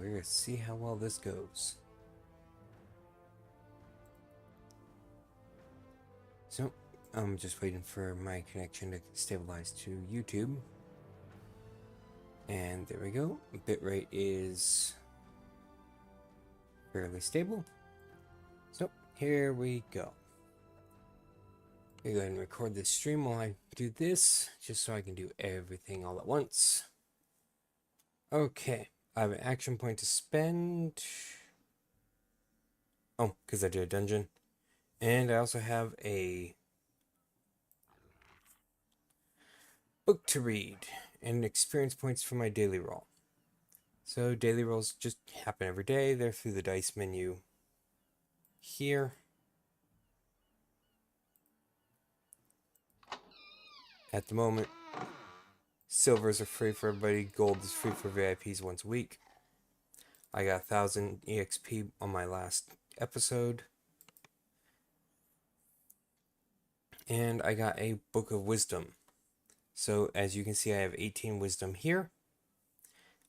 we're gonna see how well this goes. So, I'm just waiting for my connection to stabilize to YouTube. And there we go. Bitrate is fairly stable. So, here we go. I'm gonna go ahead and record this stream while I do this, just so I can do everything all at once. Okay, I have an action point to spend. Oh, because I did a dungeon. And I also have a book to read and experience points for my daily roll. So daily rolls just happen every day. They're through the dice menu here. At the moment, silvers are free for everybody. Gold is free for VIPs once a week. I got 1,000 EXP on my last episode. And I got a book of wisdom. So as you can see, I have 18 wisdom here.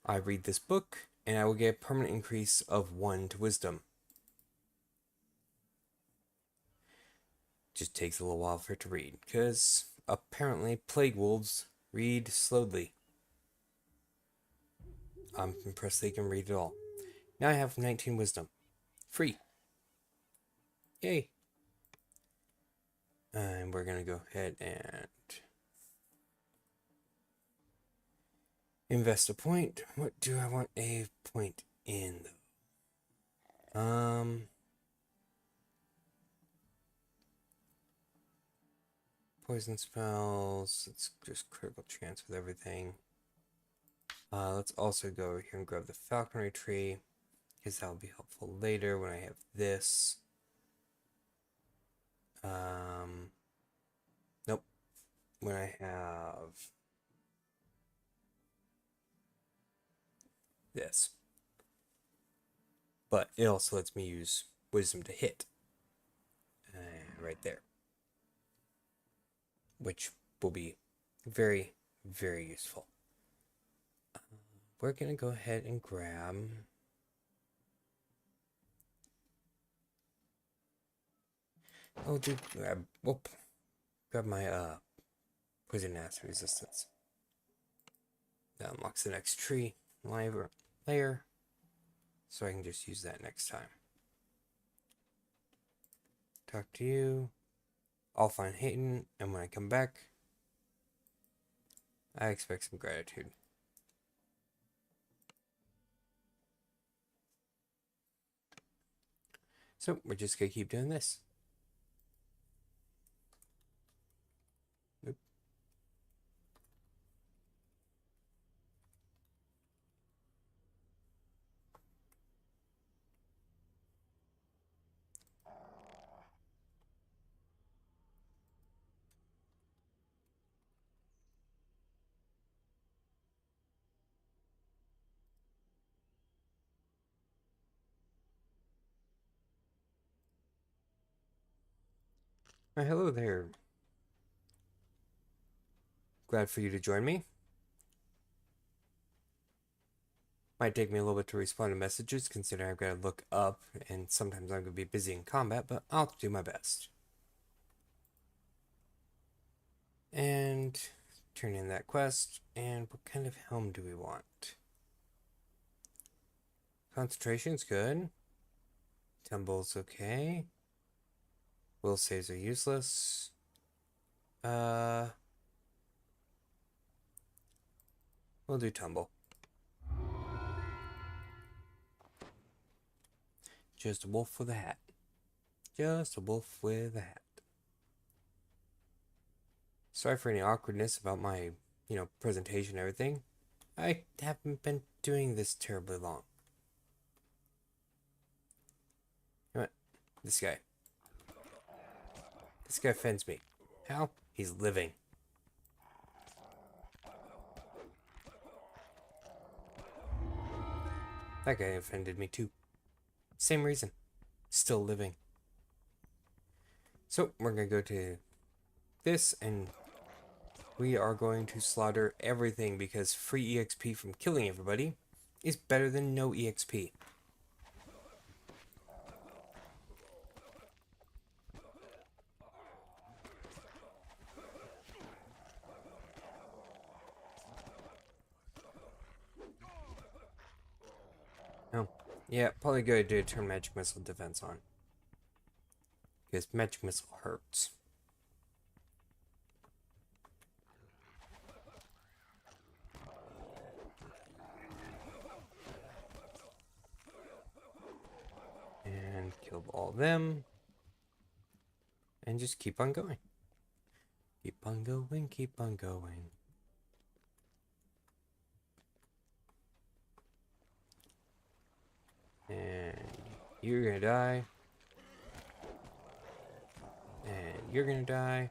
I read this book, and I will get a permanent increase of 1 to wisdom. Just takes a little while for it to read, because apparently plague wolves read slowly. I'm impressed they can read it all. Now I have 19 wisdom. Free. Yay. And we're going to go ahead and invest a point. What do I want a point in, though? Poison spells. It's just critical chance with everything. Let's also go over here and grab the falconry tree, because that'll be helpful later when I have this. Nope. When I have this. But it also lets me use wisdom to hit. Right there. Which will be very, very useful. We're going to go ahead and grab... Oh, dude, grab my poison acid resistance. That unlocks the next tree layer, so I can just use that next time. Talk to you. I'll find Hayden, and when I come back, I expect some gratitude. So we're just gonna keep doing this. Oop. Hello there. Glad for you to join me. Might take me a little bit to respond to messages, considering I've got to look up, and sometimes I'm going to be busy in combat, but I'll do my best. And turn in that quest, and what kind of helm do we want? Concentration's good. Tumble's okay. Will saves are useless. We'll do tumble. Just a wolf with a hat. Just a wolf with a hat. Sorry for any awkwardness about my, presentation and everything. I haven't been doing this terribly long. What? This guy. This guy offends me. How? He's living. That guy offended me too. Same reason. Still living. So, we're gonna go to this, and we are going to slaughter everything because free EXP from killing everybody is better than no EXP. Oh, yeah, probably good to turn Magic Missile defense on. Because Magic Missile hurts. And kill all them. And just keep on going. Keep on going, keep on going. And you're gonna die. And you're gonna die.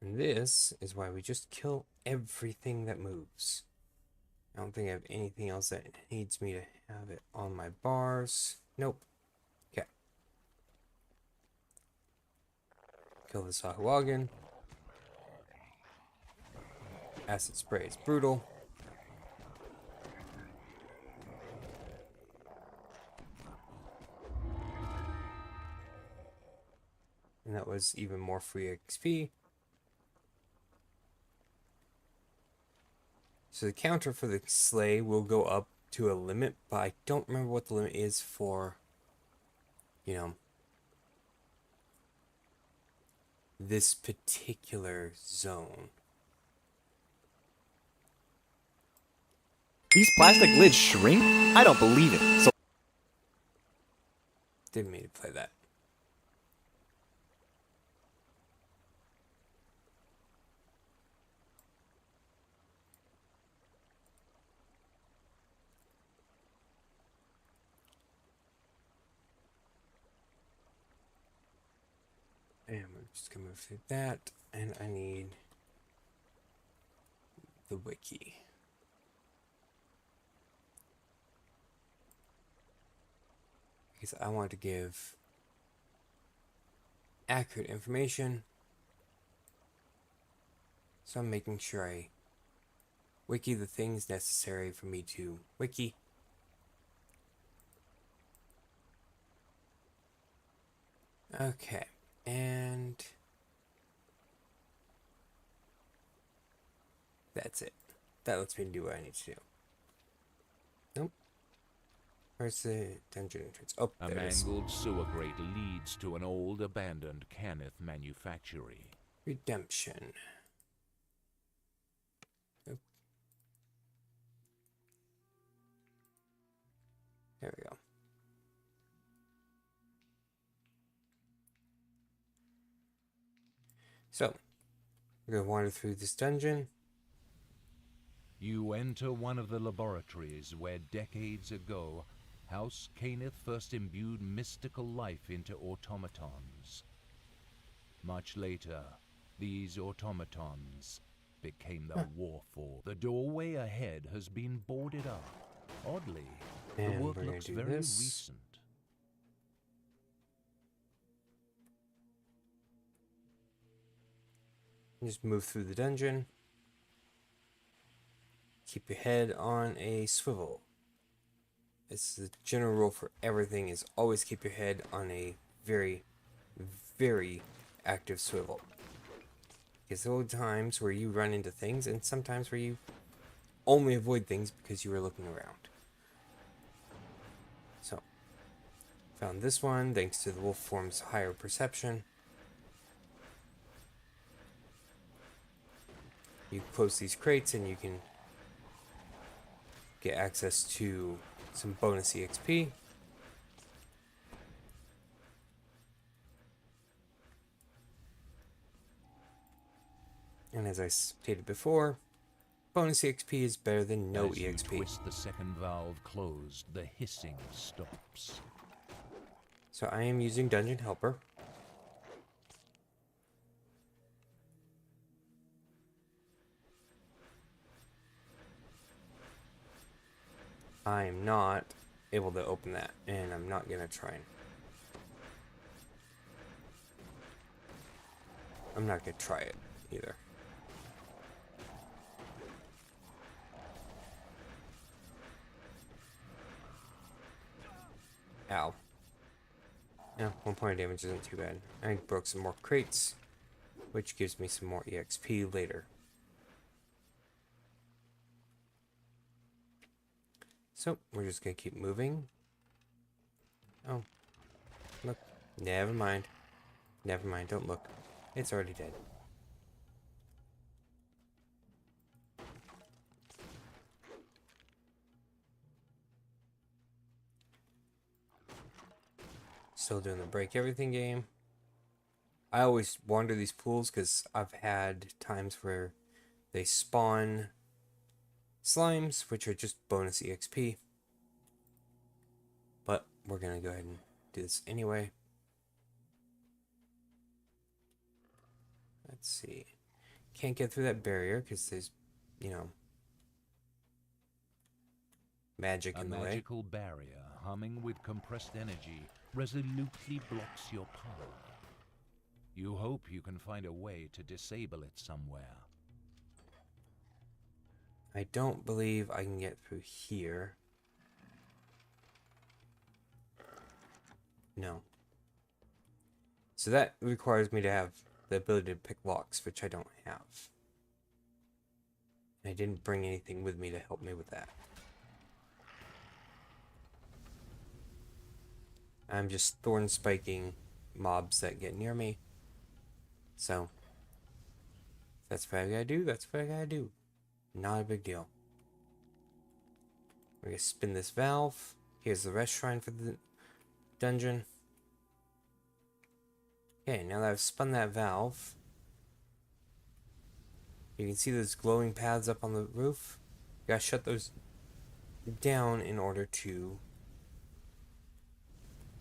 And this is why we just kill everything that moves. I don't think I have anything else that needs me to have it on my bars. Nope. Okay. Kill the Sahuagin. Acid spray is brutal. And that was even more free XP. So the counter for the Slay will go up to a limit, but I don't remember what the limit is for, this particular zone. These plastic lids shrink? I don't believe it. So Didn't mean to play that. And we're just gonna move through that, and I need the wiki. Because I want to give accurate information. So I'm making sure I wiki the things necessary for me to wiki. Okay, and that's it. That lets me do what I need to do. Nope. Where's the dungeon entrance? Oh, A there it is. mangled sewer grate leads to an old abandoned Cannith manufactory. Redemption. Oop. There we go. So, we're gonna wander through this dungeon. You enter one of the laboratories where decades ago House Cannith first imbued mystical life into automatons. Much later, these automatons became the Warforged. The doorway ahead has been boarded up. Oddly, the And work we're gonna looks do very this. recent. Just move through the dungeon. Keep your head on a swivel. It's the general rule for everything, is always keep your head on a very, very active swivel. Because there will be times where you run into things, and sometimes where you only avoid things because you were looking around. So, found this one thanks to the wolf form's higher perception. You close these crates and you can get access to some bonus EXP. And as I stated before, bonus EXP is better than no As you EXP. twist the second valve closed, the hissing stops. So I am using Dungeon Helper. I am not able to open that, and I'm not gonna try. I'm not gonna try it either. Ow. Yeah, 1 point of damage isn't too bad. I broke some more crates, which gives me some more EXP later. So, we're just gonna keep moving. Oh, look. Never mind. Never mind, don't look. It's already dead. Still doing the break everything game. I always wander these pools because I've had times where they spawn slimes, which are just bonus EXP. But we're gonna go ahead and do this anyway. Let's see. Can't get through that barrier because there's, you know, magic in the way. A magical barrier humming with compressed energy resolutely blocks your path. You hope you can find a way to disable it somewhere. I don't believe I can get through here. No. So that requires me to have the ability to pick locks, which I don't have. I didn't bring anything with me to help me with that. I'm just thorn spiking mobs that get near me. So, if that's what I gotta do, that's what I gotta do. Not a big deal. We're gonna spin this valve. Here's the rest shrine for the dungeon. Okay, now that I've spun that valve, you can see those glowing paths up on the roof. You gotta shut those down in order to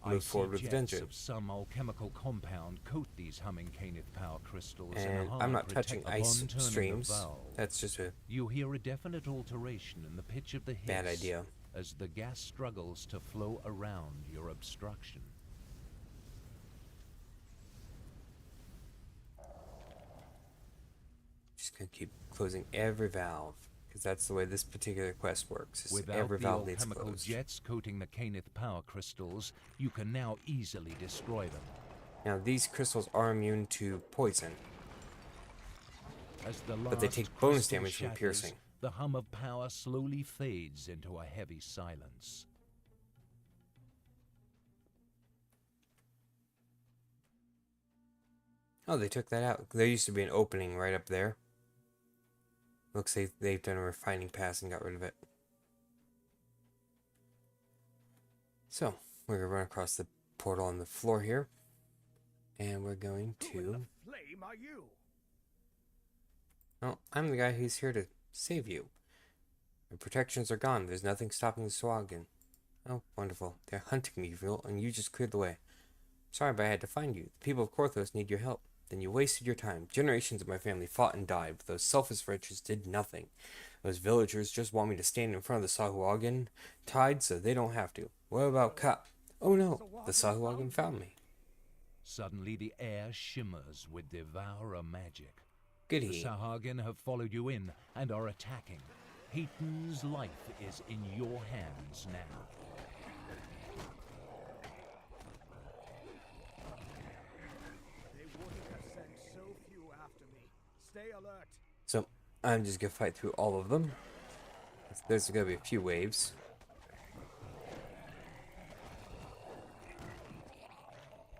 move forward with the dungeon. Of some alchemical compound coat these humming Canith power crystals And I'm not touching ice streams. That's just a You hear a definite alteration in the pitch of the hiss bad idea. as the gas struggles to flow around your obstruction. Just gonna keep closing every valve, because that's the way this particular quest works. Without Every the valve needs alchemical closed. jets coating the Canith power crystals, you can now easily destroy them. Now these crystals are immune to poison, As the but they last take bonus crystal damage from shatters, piercing. The hum of power slowly fades into a heavy silence. Oh, they took that out. There used to be an opening right up there. Looks like they've done a refining pass and got rid of it. So, we're going to run across the portal on the floor here. And we're going to... Who in the flame are you? Oh, I'm the guy who's here to save you. The protections are gone. There's nothing stopping the Swagan. Oh, wonderful. They're hunting me, Vril, and you just cleared the way. Sorry, but I had to find you. The people of Korthos need your help. Then you wasted your time. Generations of my family fought and died, but those selfish wretches did nothing. Those villagers just want me to stand in front of the Sahuagin tide so they don't have to. What about Kap? Oh no, the Sahuagin found me. Suddenly the air shimmers with devourer magic. Goody. The Sahagin have followed you in and are attacking. Hayton's life is in your hands now. They wouldn't have sent so few after me. Stay alert. So, I'm just gonna fight through all of them. There's gonna be a few waves.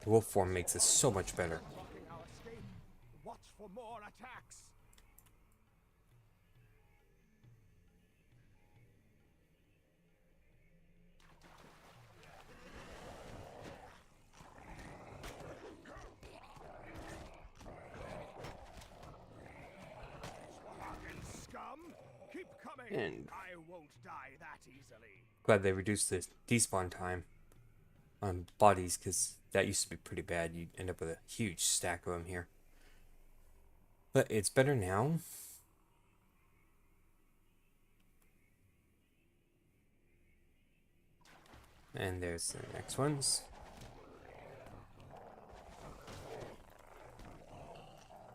The wolf form makes this so much better. Blocking our escape. Watch for more attacks. Scum, keep coming. And- I won't die that easily. Glad they reduced the despawn time on bodies, because that used to be pretty bad. You'd end up with a huge stack of them here. But it's better now. And there's the next ones.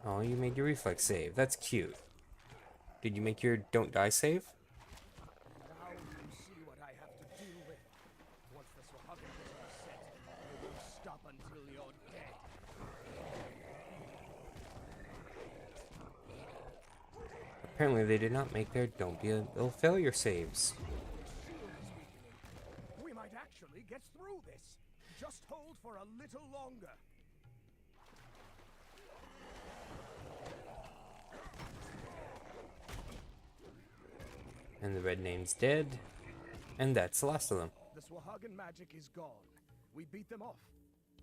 Oh, you made your reflex save. That's cute. Did you make your don't die save? Now you see what I have to deal with. Once the Swahagin is set, they won't stop until you're dead. Apparently they did not make their don't be a little failure saves. Shield is weakening. We might actually get through this. Just hold for a little longer. And the red name's dead. And that's the last of them. The Swahagin magic is gone. We beat them off.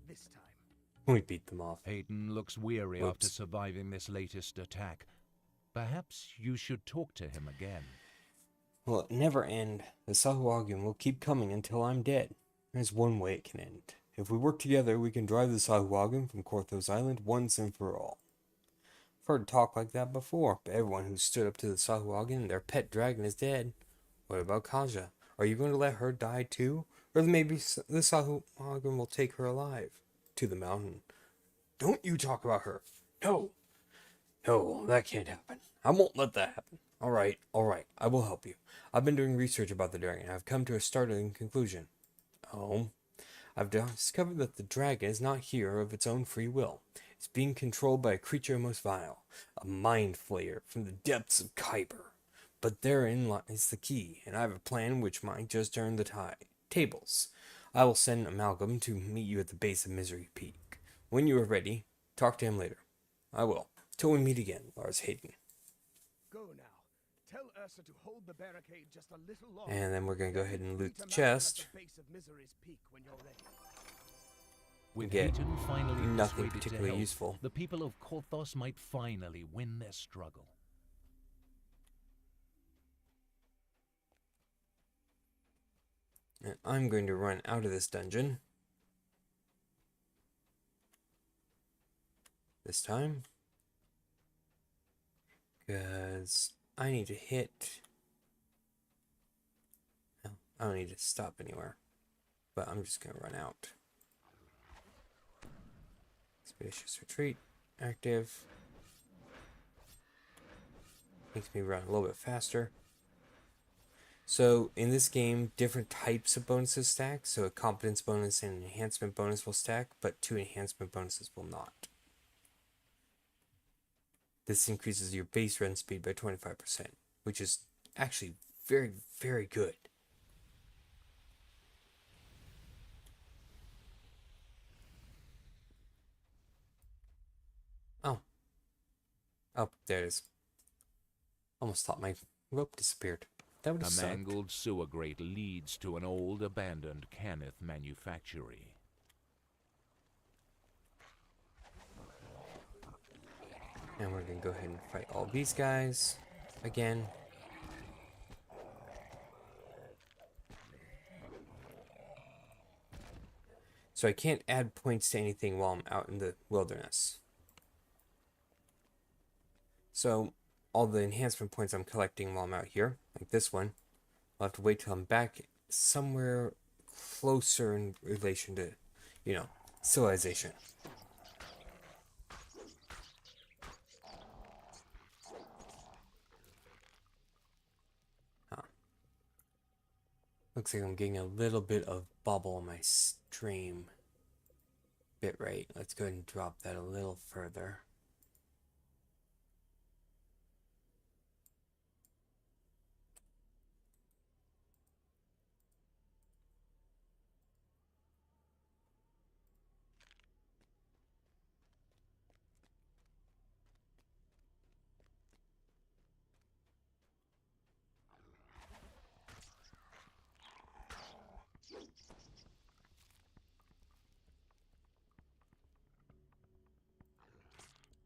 This time. We beat them off. Hayden looks weary after Whoops. surviving this latest attack. Perhaps you should talk to him again. Will it never end? The Sahuagin will keep coming until I'm dead. There's one way it can end. If we work together, we can drive the Sahuagin from Korthos Island once and for all. I've heard talk like that before, but everyone who stood up to the Sahuagin and their pet dragon is dead. What about Kaja? Are you going to let her die too? Or maybe the Sahuagin will take her alive to the mountain. Don't you talk about her. No. No, that can't happen. I won't let that happen. All right, I will help you. I've been doing research about the dragon. I've come to a startling conclusion. Oh, I've discovered that the dragon is not here of its own free will. It's being controlled by a creature most vile, a mind flayer from the depths of Kyber. But therein lies the key, and I have a plan which might just turn the tables. I will send Amalgam to meet you at the base of Misery Peak. When you are ready, talk to him later. I will. Till we meet again, Lars Hayden. Go now. Tell Ursa to hold the barricade just a little longer. And then we're going to go ahead and loot Meet the Amalgam chest. at the base of Misery's Peak when you're ready. With Get Hayden finally nothing persuaded to particularly help, useful. the people of Korthos might finally win their struggle. And I'm going to run out of this dungeon. This time. Because I need to hit... No, I don't need to stop anywhere. But I'm just going to run out. Expeditious Retreat. Active. Makes me run a little bit faster. So in this game, different types of bonuses stack. So a competence bonus and an enhancement bonus will stack, but 2 enhancement bonuses will not. This increases your base run speed by 25%, which is actually very, very good. Oh. Oh, there it is. Almost thought my rope disappeared. That would have A sucked. mangled sewer grate leads to an old abandoned Cannith manufactory. And we're going to go ahead and fight all these guys again. So I can't add points to anything while I'm out in the wilderness. So all the enhancement points I'm collecting while I'm out here, like this one, I'll have to wait till I'm back somewhere closer in relation to, you know, civilization. Looks like I'm getting a little bit of bubble on my stream bitrate. Let's go ahead and drop that a little further.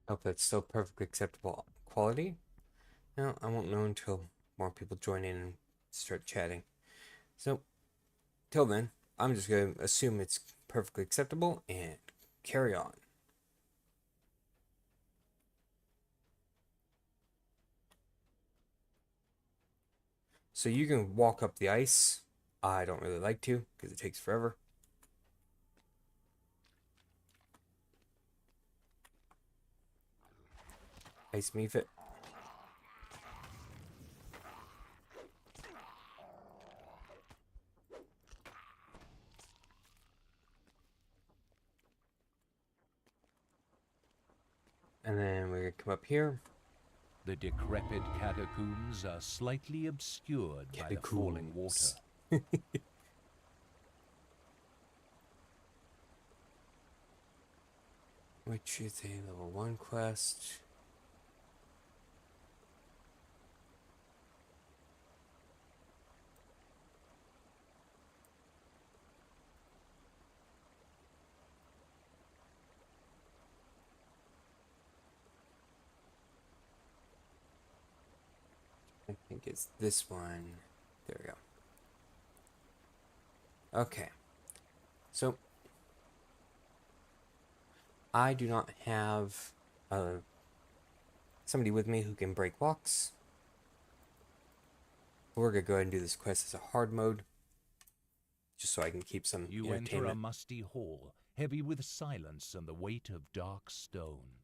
Hope that's still perfectly acceptable quality. No, I won't know until more people join in and start chatting. So, till then, I'm just going to assume it's perfectly acceptable and carry on. So you can walk up the ice. I don't really like to because it takes forever. Ice me fit. And then we're gonna come up here. The decrepit catacombs are slightly obscured by the falling water. Catacombs. Which is a level 1 quest. I think it's this one. There we go. Okay. So, I do not have somebody with me who can break locks. We're gonna go ahead and do this quest as a hard mode, just so I can keep some You enter a entertainment. musty hall, heavy with silence and the weight of dark stone.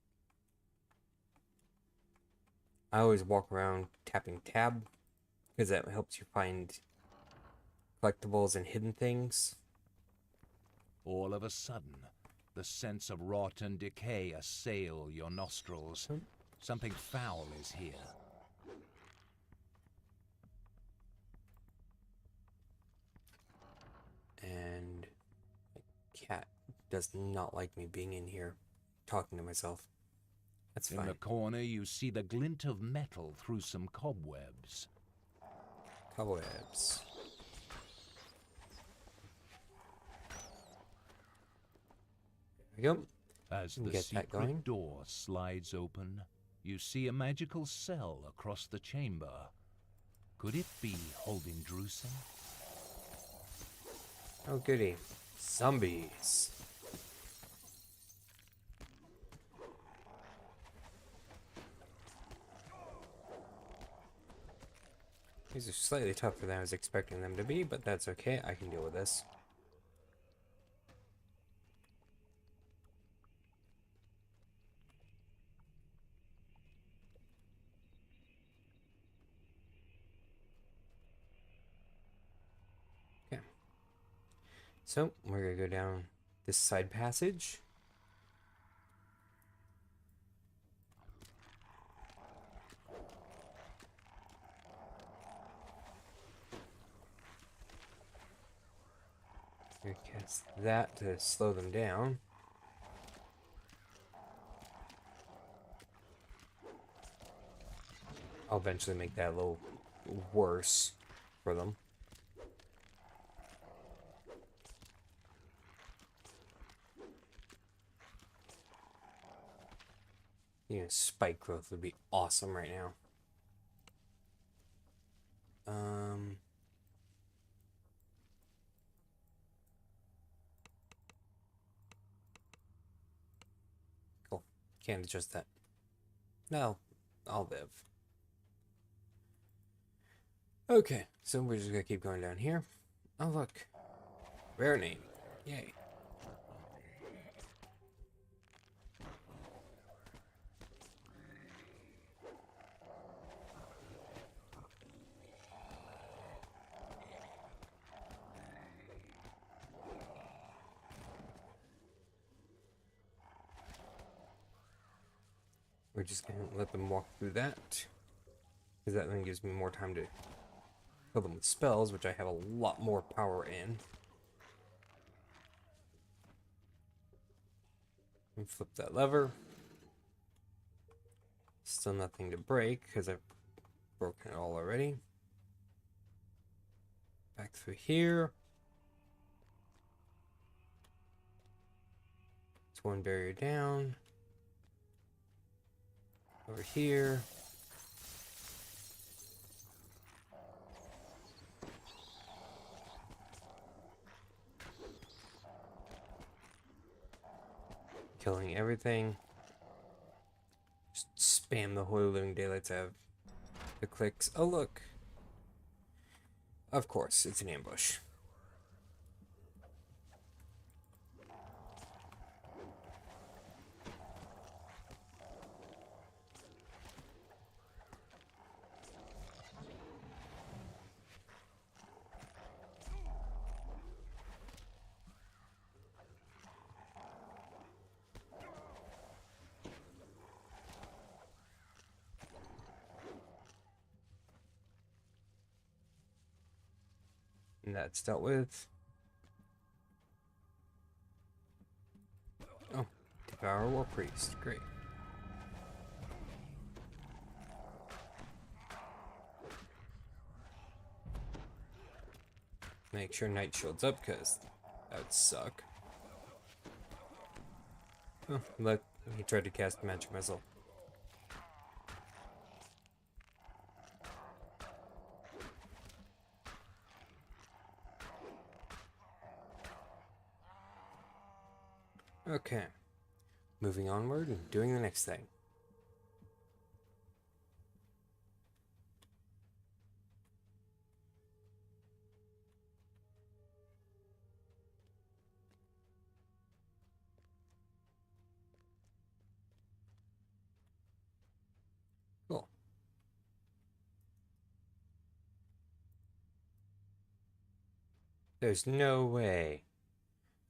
I always walk around tapping tab, because that helps you find collectibles and hidden things. All of a sudden, the sense of rot and decay assail your nostrils. Something foul is here. And my cat does not like me being in here, talking to myself. That's In fine. the corner, you see the glint of metal through some cobwebs. Cobwebs. There we go. As Can the get that going. secret door slides open, you see a magical cell across the chamber. Could it be holding Drusen? Oh goody. Zombies. These are slightly tougher than I was expecting them to be, but that's okay. I can deal with this. Okay. So, we're gonna go down this side passage. We're gonna cast that to slow them down. I'll eventually make that a little worse for them. You know, spike growth would be awesome right now. Cool. Can't adjust that. No, I'll live. Okay, so we're just gonna keep going down here. Oh look, rare name. Yay. We're just gonna let them walk through that, because that then gives me more time to kill them with spells, which I have a lot more power in. And flip that lever. Still nothing to break, because I've broken it all already. Back through here. It's one barrier down. Over here. Killing everything. Just spam the holy living daylights out of the clicks. Oh look. Of course, it's an ambush. that's dealt with. Oh, Devour War Priest. Great. Make sure Night Shield's up, because that would suck. Oh, look, he tried to cast Magic Missile. Okay. Moving onward and doing the next thing. Cool. There's no way.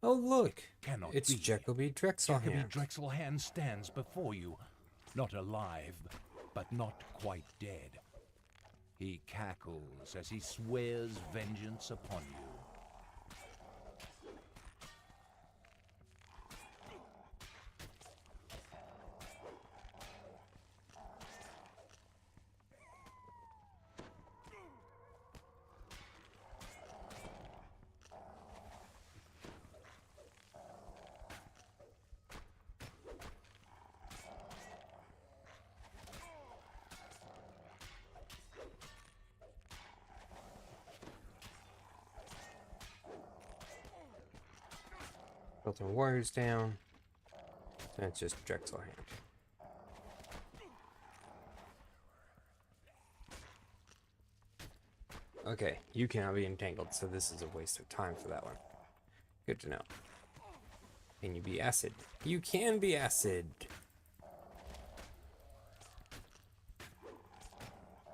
Oh, look! Cannot It's be. Jacoby Jacoby Drexelhand. Drexelhand stands before you, not alive, but not quite dead. He cackles as he swears vengeance upon you. Filter Warriors down. And it's just Drexelhand. Okay, you cannot be entangled, so this is a waste of time for that one. Good to know. Can you be acid? You can be acid!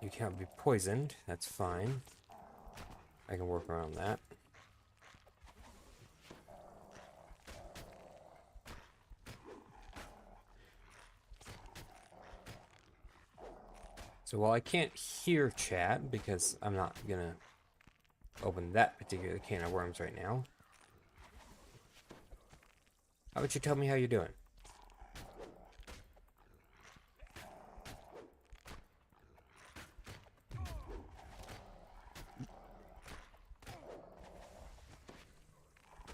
You cannot be poisoned, that's fine. I can work around that. So while I can't hear chat, because I'm not gonna open that particular can of worms right now, how about you tell me how you're doing?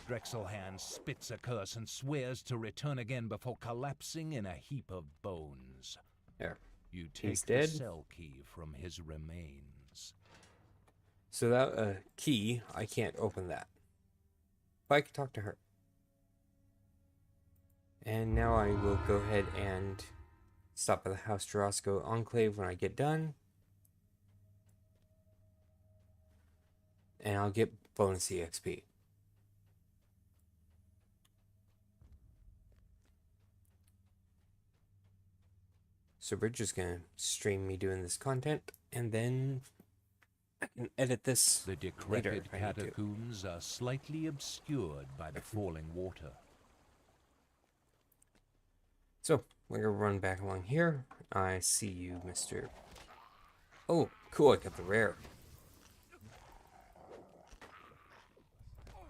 Drexelhand spits a curse and swears to return again before collapsing in a heap of bones. There. You He's take the dead. cell key from his remains. So that key, I can't open that. But I can talk to her. And now I will go ahead and stop at the House Jarosco Enclave when I get done. And I'll get bonus EXP. So we're just gonna stream me doing this content, and then I can edit this The later decrepit if I need to. catacombs are slightly obscured by the falling water. So we're gonna run back along here. I see you, Mr. Oh, cool! I got the rare.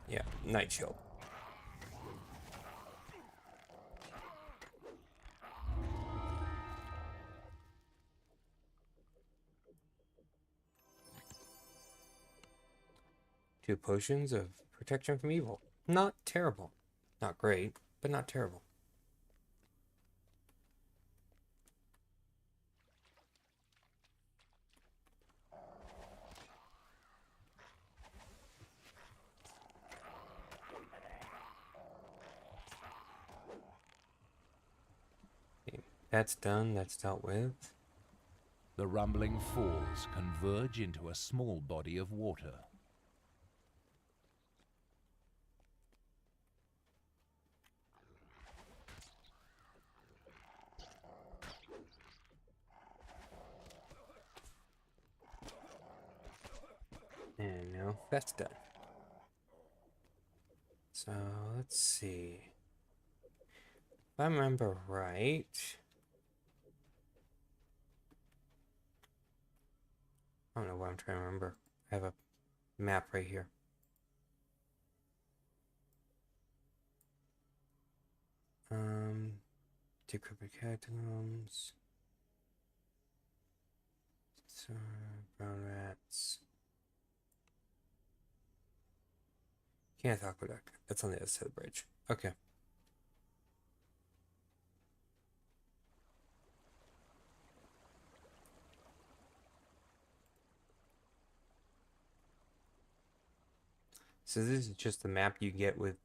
Yeah, Night Shield. Two potions of protection from evil. Not terrible. Not great, but not terrible. Okay, that's done. That's dealt with. The rumbling falls converge into a small body of water. And now that's done. So let's see. If I remember right, I don't know what I'm trying to remember. I have a map right here. Decrepit catacombs. So, brown rats. Can't aqueduct. That's on the other side of the bridge. Okay. So this is just the map you get with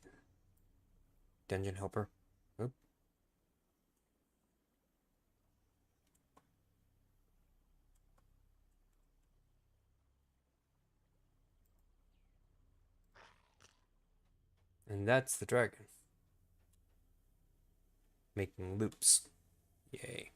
Dungeon Helper. Oop. And that's the dragon. Making loops. Yay.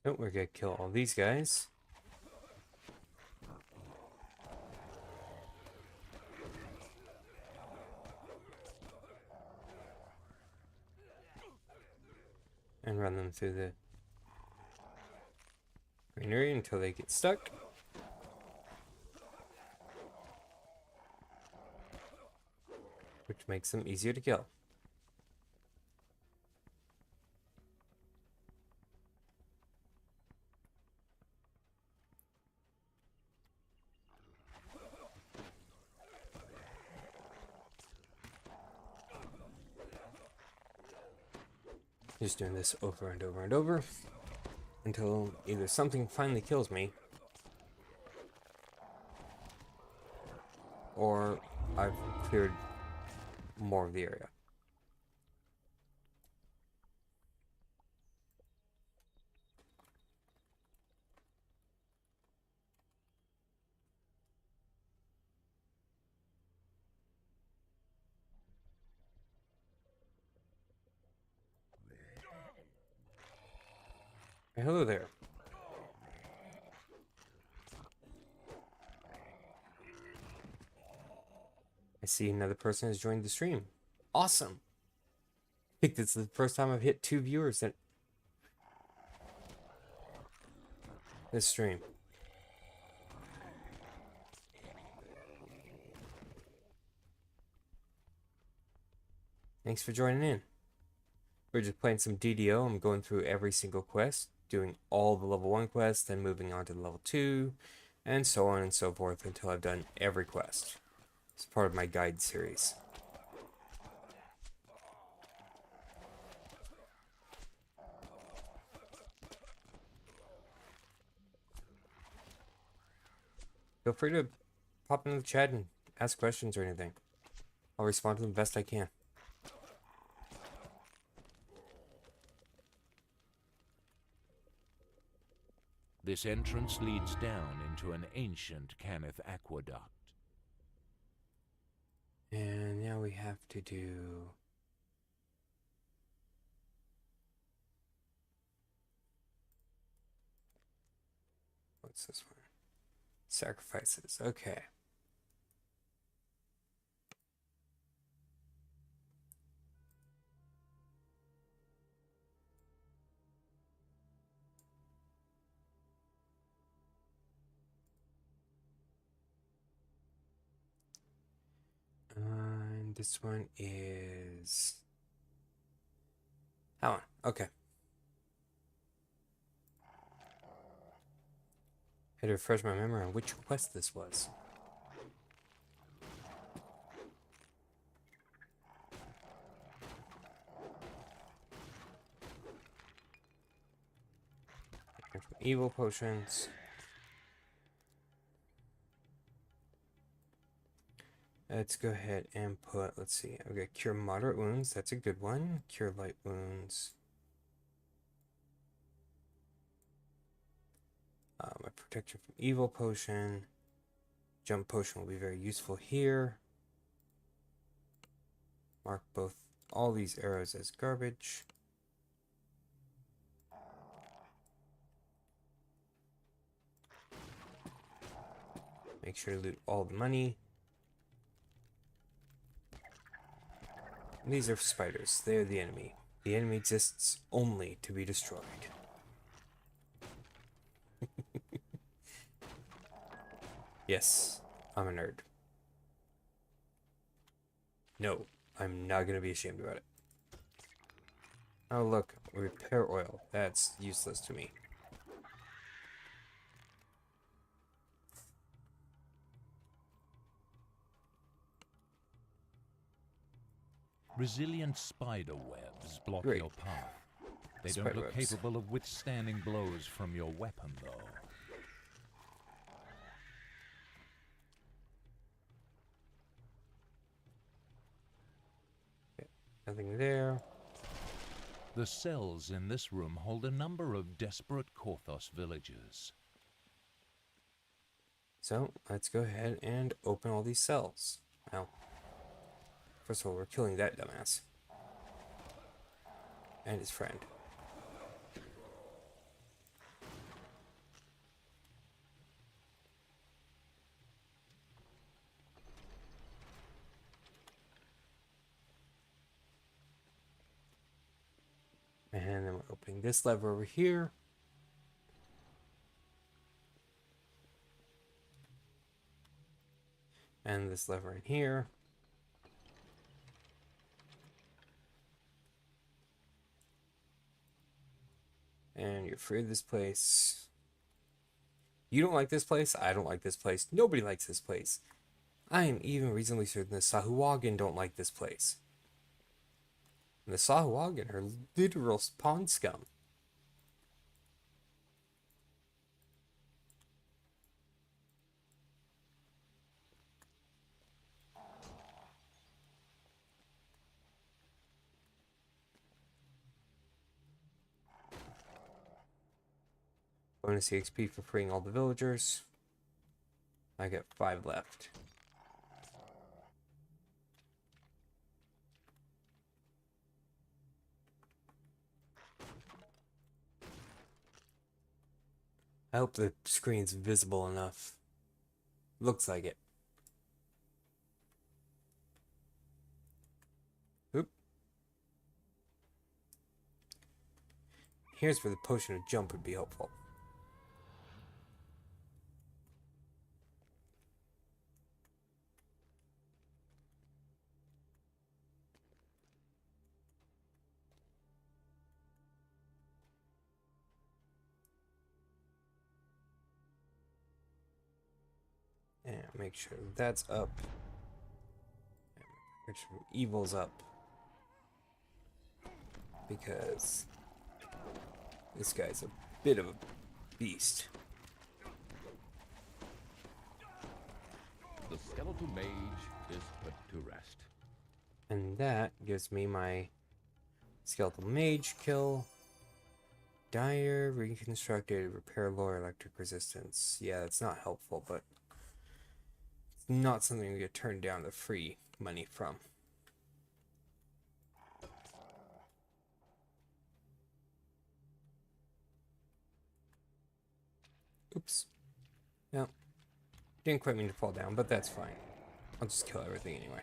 Oh, we're gonna kill all these guys. And run them through the greenery until they get stuck. Which makes them easier to kill. Just doing this over and over and over until either something finally kills me or I've cleared more of the area. Hey, hello there. I see another person has joined the stream. Awesome. I think this is the first time I've hit 2 viewers in this stream. Thanks for joining in. We're just playing some DDO. I'm going through every single quest, doing all the level 1 quests, then moving on to the level 2, and so on and so forth until I've done every quest. It's part of my guide series. Feel free to pop into the chat and ask questions or anything. I'll respond to them best I can. This entrance leads down into an ancient Canith aqueduct. And now we have to do... What's this one? Sacrifices. Okay. And this one is... That one. Okay. I had to refresh my memory on which quest this was. Evil potions. Let's go ahead and put, let's see, I've got Cure Moderate Wounds, that's a good one. Cure Light Wounds. My Protection from Evil potion. Jump potion will be very useful here. Mark all these arrows as garbage. Make sure to loot all the money. These are spiders. They are the enemy. The enemy exists only to be destroyed. Yes, I'm a nerd. No, I'm not going to be ashamed about it. Oh look, repair oil. That's useless to me. Resilient spider webs block Great. your path. They Spider don't look webs. capable of withstanding blows from your weapon, though. Nothing there. The cells in this room hold a number of desperate Korthos villagers. So, let's go ahead and open all these cells. Now, first of all, we're killing that dumbass. And his friend. And then we're opening this lever over here. And this lever in here. And you're free of this place. You don't like this place? I don't like this place. Nobody likes this place. I am even reasonably certain the Sahuagin don't like this place. And the Sahuagin are literal pond scum. Bonus EXP for freeing all the villagers. I got 5 left. I hope the screen's visible enough. Looks like it. Oop. Here's where the potion of jump would be helpful. And make sure that's up. Make sure evil's up. Because this guy's a bit of a beast. The skeletal mage is put to rest. And that gives me my skeletal mage kill. Dire, reconstructed, repair lore, electric resistance. Yeah, that's not helpful, but it's not something we get turned down the free money from. Oops. No. Didn't quite mean to fall down, but that's fine. I'll just kill everything anyway.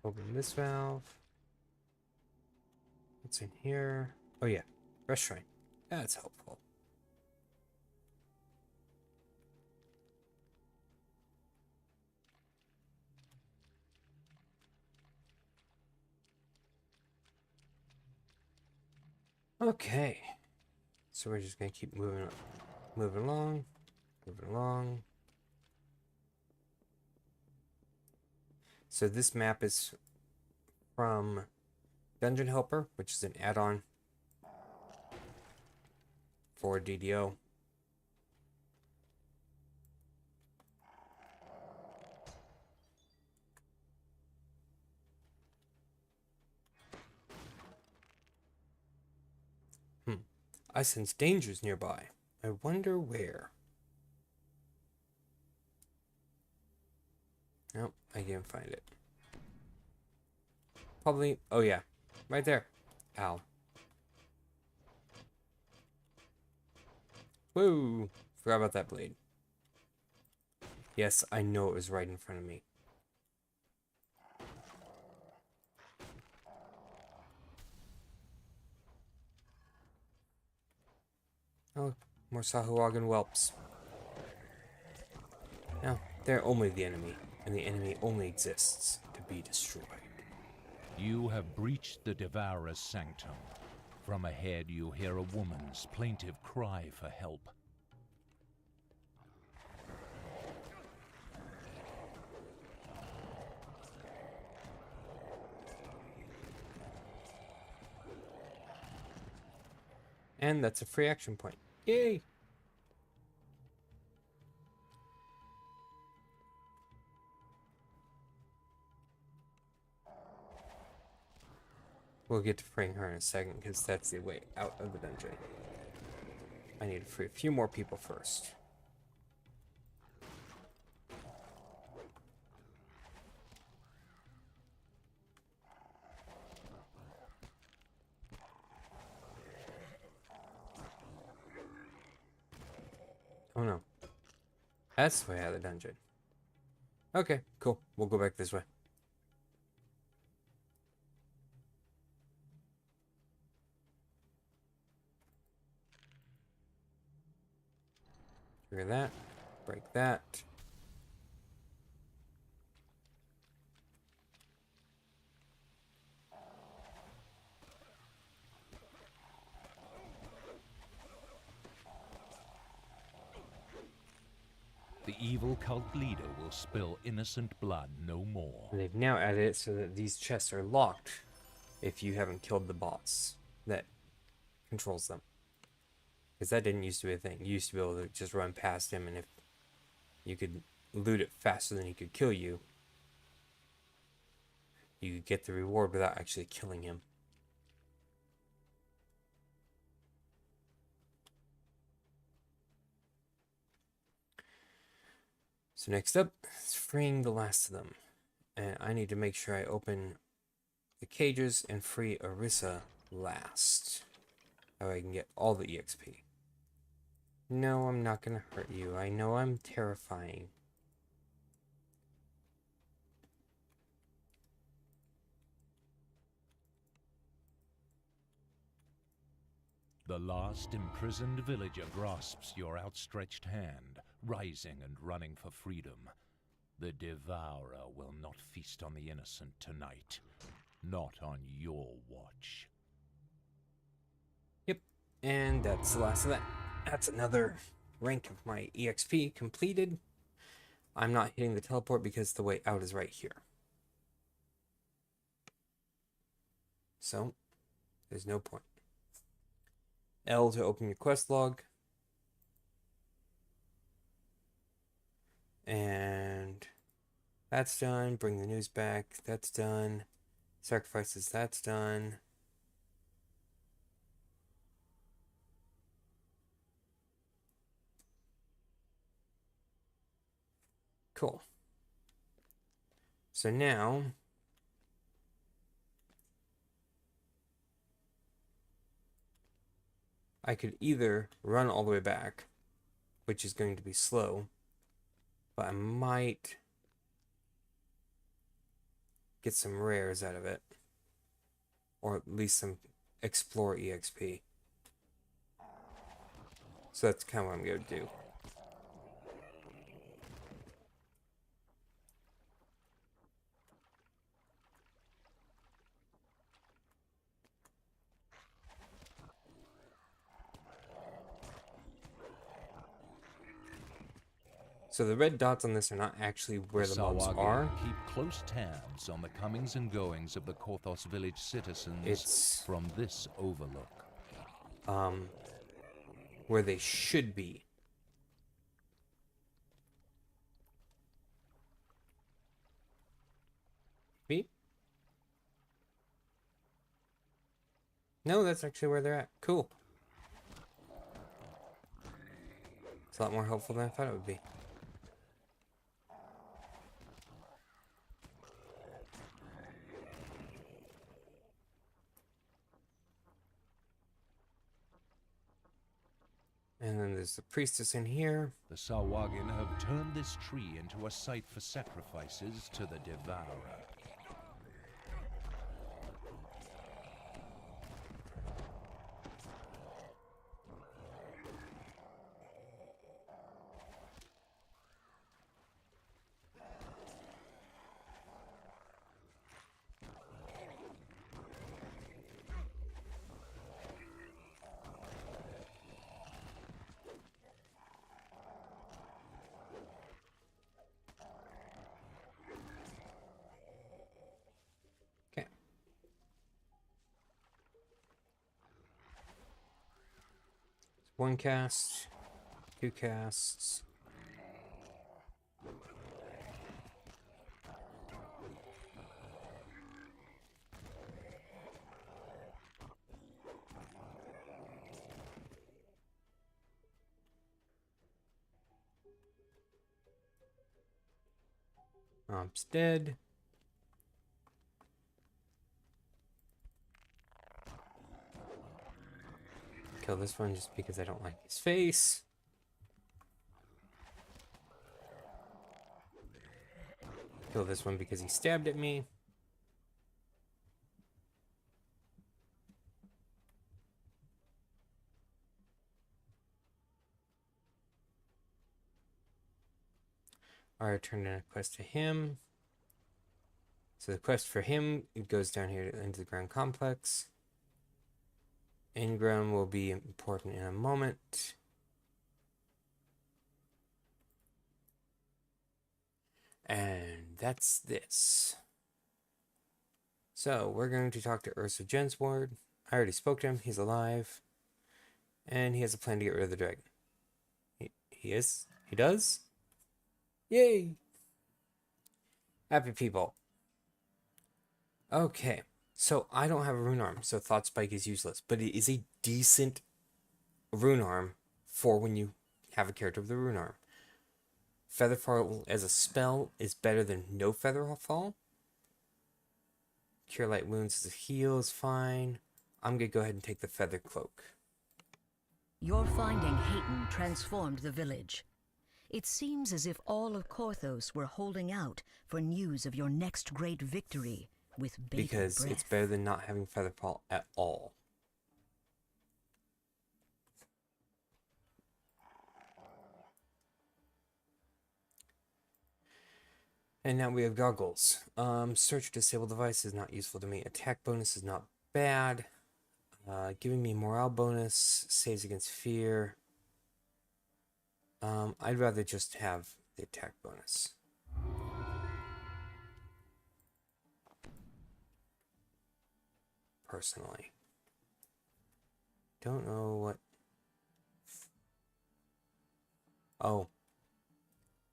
Open this valve. What's in here? Oh yeah, rest shrine. That's helpful. Okay, so we're just gonna keep moving along. So this map is from Dungeon Helper, which is an add-on for DDO. I sense dangers nearby. I wonder where. Nope, I can't find it. Probably, oh yeah, right there. Ow. Woo! Forgot about that blade. Yes, I know it was right in front of me. Oh, more Sahuagin whelps. Now, they're only the enemy, and the enemy only exists to be destroyed. You have breached the Devourer's sanctum. From ahead you hear a woman's plaintive cry for help. And that's a free action point. Yay! We'll get to freeing her in a second, because that's the way out of the dungeon. I need to free a few more people first. Oh no. That's the way out of the dungeon. Okay, cool. We'll go back this way. Trigger that. Break that. The evil cult leader will spill innocent blood no more. And they've now added it so that these chests are locked if you haven't killed the boss that controls them. Because that didn't used to be a thing. You used to be able to just run past him, and if you could loot it faster than he could kill you, you could get the reward without actually killing him. So next up is freeing the last of them. And I need to make sure I open the cages and free Orisa last. That way I can get all the EXP. No, I'm not gonna hurt you. I know I'm terrifying. The last imprisoned villager grasps your outstretched hand, rising and running for freedom. The Devourer will not feast on the innocent tonight. Not on your watch. Yep, and that's the last of that. That's another rank of my EXP completed. I'm not hitting the teleport because the way out is right here. So, there's no point. L to open your quest log. And that's done. Bring the news back. That's done. Sacrifices, that's done. Cool. So now I could either run all the way back, which is going to be slow, but I might get some rares out of it, or at least some explore EXP. So that's kind of what I'm going to do. So the red dots on this are not actually where the mobs Sawagi are. keep close tabs on the comings and goings of the Korthos village citizens It's from this overlook. where they should be. Me? No, that's actually where they're at. Cool. It's a lot more helpful than I thought it would be. And then there's the priestess in here. The Sawagin have turned this tree into a site for sacrifices to the Devourer. Okay. One cast, 2 casts. It's dead. Kill this one just because I don't like his face. Kill this one because he stabbed at me. Alright, turn in a quest to him. So the quest for him, it goes down here into the ground complex. In-ground will be important in a moment. And that's this. So we're going to talk to Ursa Jensward. I already spoke to him. He's alive. And he has a plan to get rid of the dragon. He is? He does? Yay! Happy people. Okay. So I don't have a rune arm, so Thought Spike is useless. But it is a decent rune arm for when you have a character with a rune arm. Featherfall as a spell is better than no Featherfall. Cure Light Wounds as a heal is fine. I'm going to go ahead and take the Feather Cloak. Your finding Hayton transformed the village. It seems as if all of Korthos were holding out for news of your next great victory with bated Because breath. it's better than not having Featherfall at all. And now we have goggles. Search disable device is not useful to me. Attack bonus is not bad. Giving me morale bonus, saves against fear. I'd rather just have the attack bonus. Personally. Don't know what... Oh.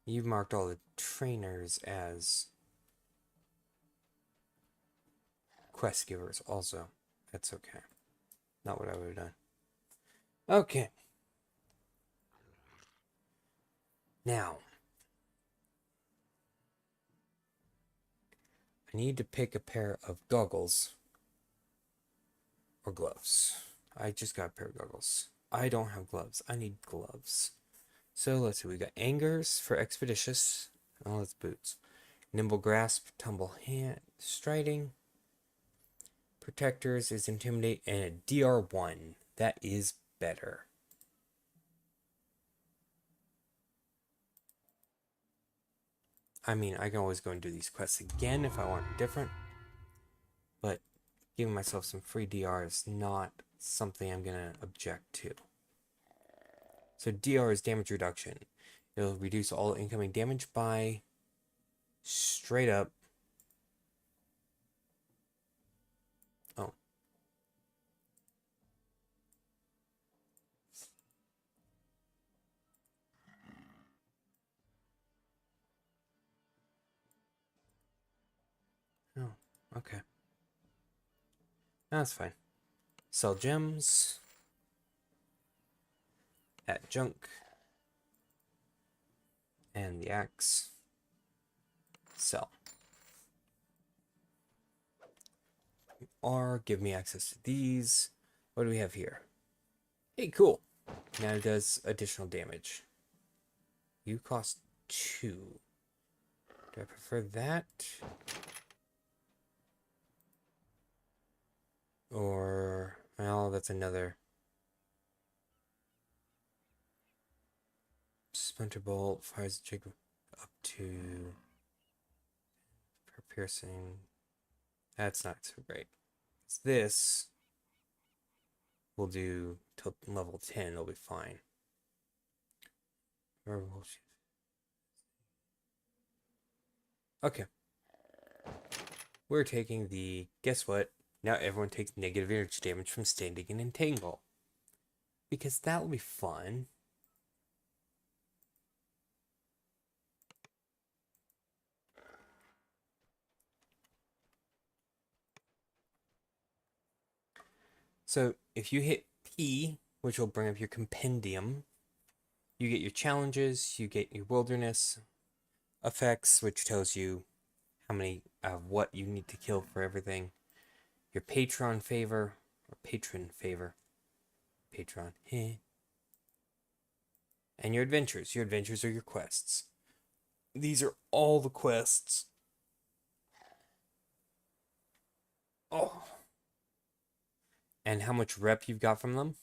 You've marked all the trainers as quest givers also. That's okay. Not what I would have done. Okay. Now. I need to pick a pair of goggles. Or gloves. I just got a pair of goggles. I don't have gloves. I need gloves. So let's see. We got Angers for Expeditious. Oh, that's boots. Nimble Grasp, Tumble Hand, Striding. Protectors is Intimidate, and a DR1. That is better. I mean, I can always go and do these quests again if I want different. But giving myself some free DR is not something I'm going to object to. So DR is damage reduction. It'll reduce all incoming damage by straight up. Oh. Oh, okay. That's fine. Sell gems. At junk. And the axe. Sell. Or give me access to these. What do we have here? Hey, cool. Now it does additional damage. You cost 2. Do I prefer that? Or, well, that's another. Splinter Bolt fires a jig up to per piercing. That's not so great. This will do till level 10, it'll be fine. Okay. We're taking the, guess what? Now everyone takes negative energy damage from standing in Entangle. Because that will be fun. So if you hit P, which will bring up your compendium, you get your challenges, you get your wilderness effects, which tells you how many of what you need to kill for everything. Your patron favor, or patron favor. Patron, heh. And your adventures. Your adventures are your quests. These are all the quests. Oh. And how much rep you've got from them.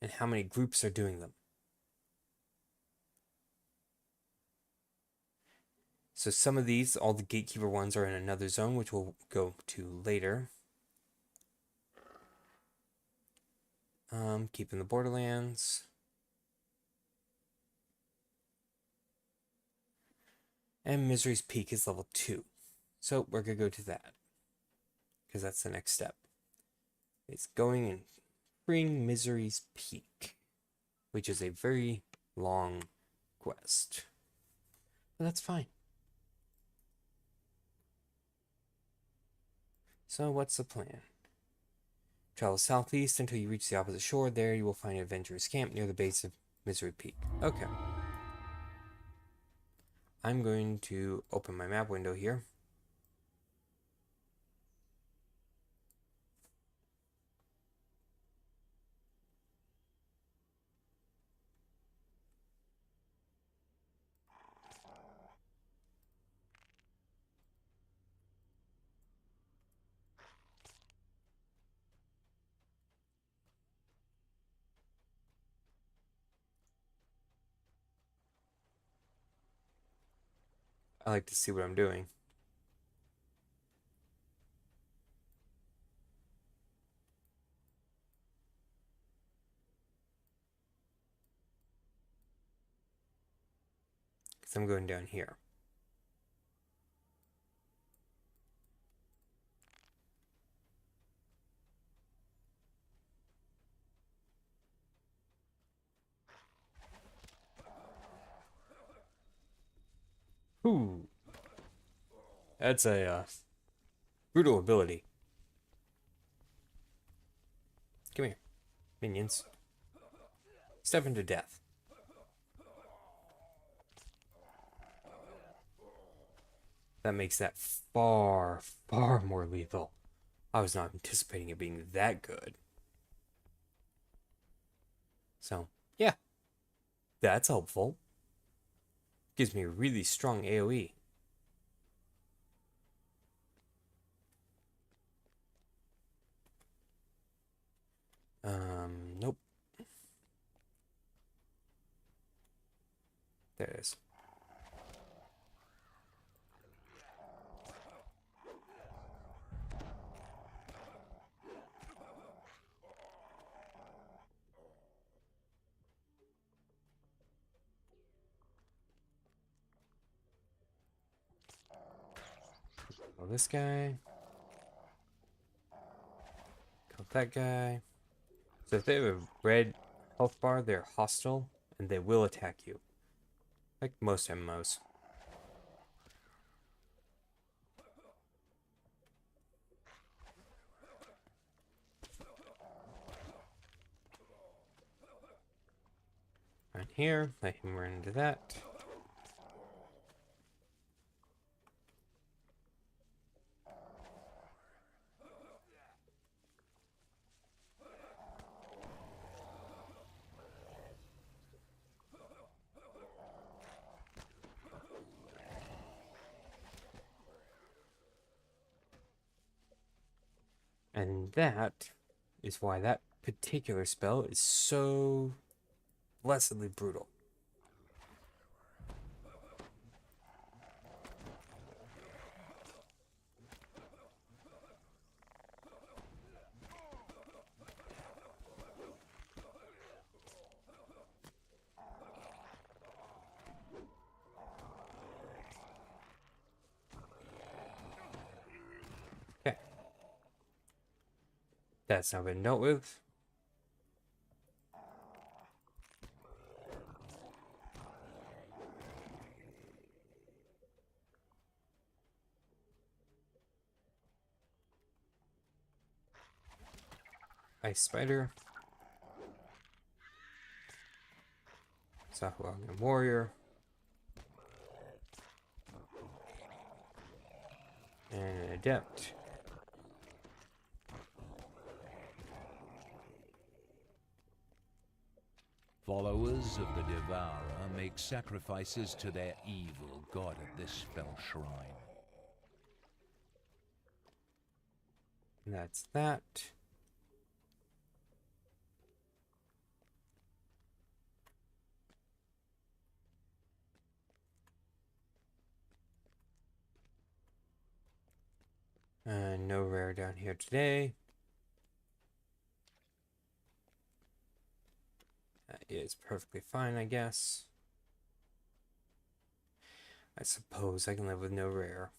And how many groups are doing them. So some of these, all the gatekeeper ones, are in another zone, which we'll go to later. Keeping the Borderlands. And Misery's Peak is level 2. So we're going to go to that. Because that's the next step. It's going and freeing Misery's Peak. Which is a very long quest. But that's fine. So what's the plan? Travel southeast until you reach the opposite shore. There you will find an adventurous camp near the base of Misery Peak. Okay. I'm going to open my map window here. I like to see what I'm doing. Because I'm going down here. Ooh. That's a brutal ability. Come here, minions. Step into death. That makes that far, far more lethal. I was not anticipating it being that good. So, yeah. That's helpful. Gives me a really strong AoE. Nope. There it is. Kill this guy. Kill that guy. So if they have a red health bar, they're hostile, and they will attack you. Like most MMOs. Right here, let him run into that. And that is why that particular spell is so blessedly brutal. Okay. That's now been dealt with. Ice Spider. Sahuagin Warrior. And an Adept. Followers of the Devourer make sacrifices to their evil god at this fell shrine. And that's that. No rare down here today. That is perfectly fine, I guess. I suppose I can live with no rare.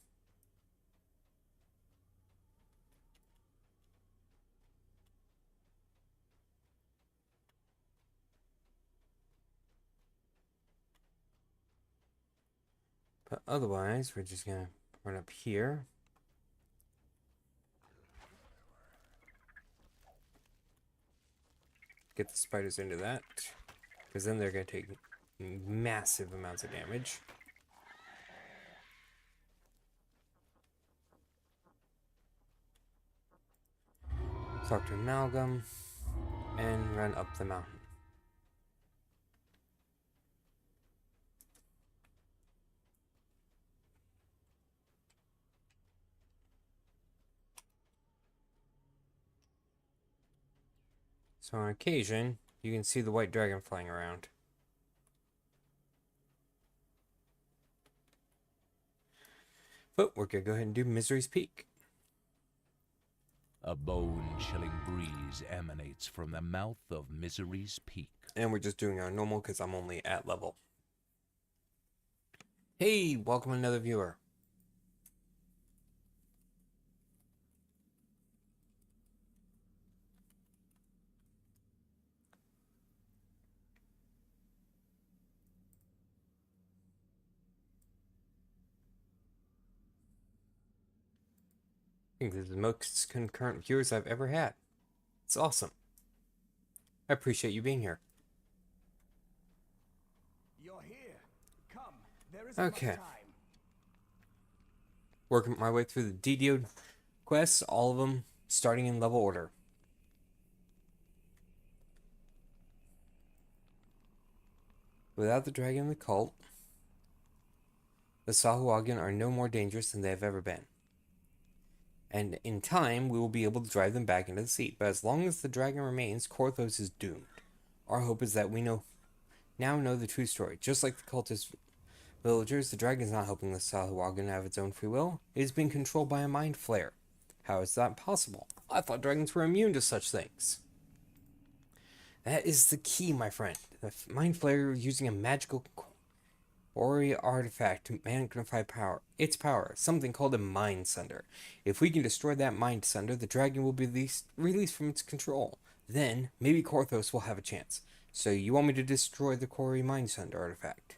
But otherwise, we're just gonna run up here. Get the spiders into that, because then they're going to take massive amounts of damage. Talk to Amalgam, and run up the mountain. So on occasion, you can see the white dragon flying around. But we're going to go ahead and do Misery's Peak. A bone-chilling breeze emanates from the mouth of Misery's Peak. And we're just doing our normal because I'm only at level. Hey, welcome another viewer. I think this is the most concurrent viewers I've ever had. It's awesome. I appreciate you being here. You're here. Come. There is Okay. much time. Working my way through the DDO quests, all of them starting in level order. Without the dragon and the cult, the Sahuagin are no more dangerous than they have ever been. And in time, we will be able to drive them back into the sea. But as long as the dragon remains, Korthos is doomed. Our hope is that we now know the true story. Just like the cultist villagers, the dragon is not helping the Sahuagin have its own free will. It is being controlled by a mind flare. How is that possible? I thought dragons were immune to such things. That is the key, my friend. The mind flare using a magical Ori artifact to magnify power. Its power, something called a mind sunder. If we can destroy that mind sunder, the dragon will be released from its control. Then, maybe Korthos will have a chance. So you want me to destroy the Ori mind sunder artifact?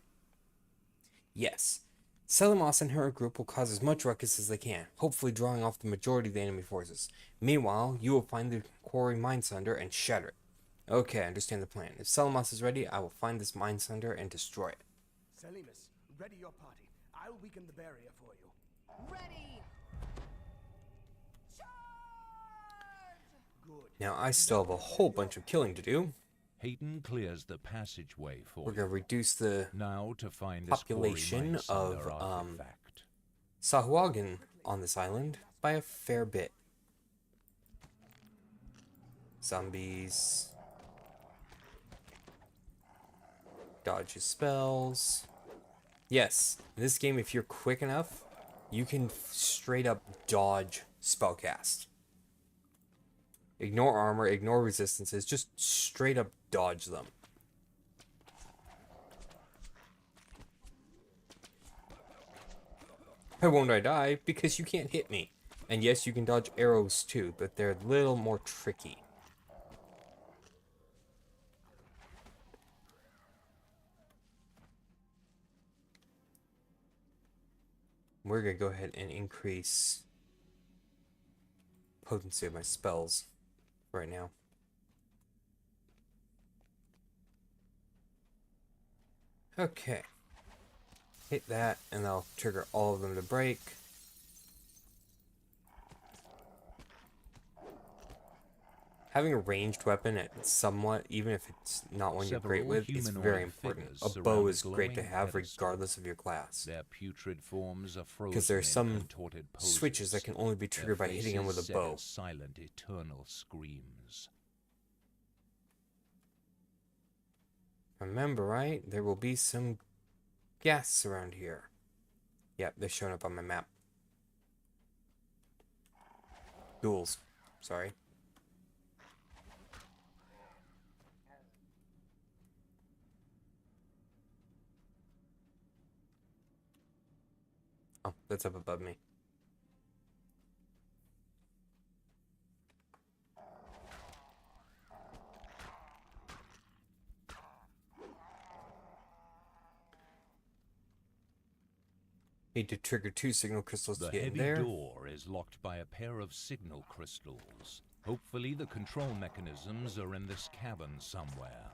Yes. Selamos and her group will cause as much ruckus as they can, hopefully drawing off the majority of the enemy forces. Meanwhile, you will find the Ori mind sunder and shatter it. Okay, I understand the plan. If Selamos is ready, I will find this mind sunder and destroy it. Selimus, ready your party. I'll weaken the barrier for you. Ready! Charge! Good. Now, I still have a whole bunch of killing to do. Hayton clears the passageway for We're you. going to reduce the Now to find this population Quarry Mind of, Sunder artifact. Sahuagin on this island by a fair bit. Zombies. Dodge his spells. Yes, in this game, if you're quick enough, you can straight up dodge spellcast. Ignore armor, ignore resistances, just straight up dodge them. Why won't I die? Because you can't hit me. And yes, you can dodge arrows too, but they're a little more tricky. We're gonna go ahead and increase potency of my spells right now. Okay. Hit that, and I'll trigger all of them to break. Having a ranged weapon at somewhat, even if it's not one you're great with, is very important. A bow is great to have regardless of your class. Their putrid forms are frozen Because there are some in contorted poses. switches that can only be triggered by hitting them with a Their bow. faces set in silent, eternal screams. Remember, right? There will be some ghasts around here. Yep, they're showing up on my map. Ghouls. Sorry. Oh, that's up above me. Need to trigger 2 signal crystals The to get in heavy there. door is locked by a pair of signal crystals. Hopefully the control mechanisms are in this cavern somewhere.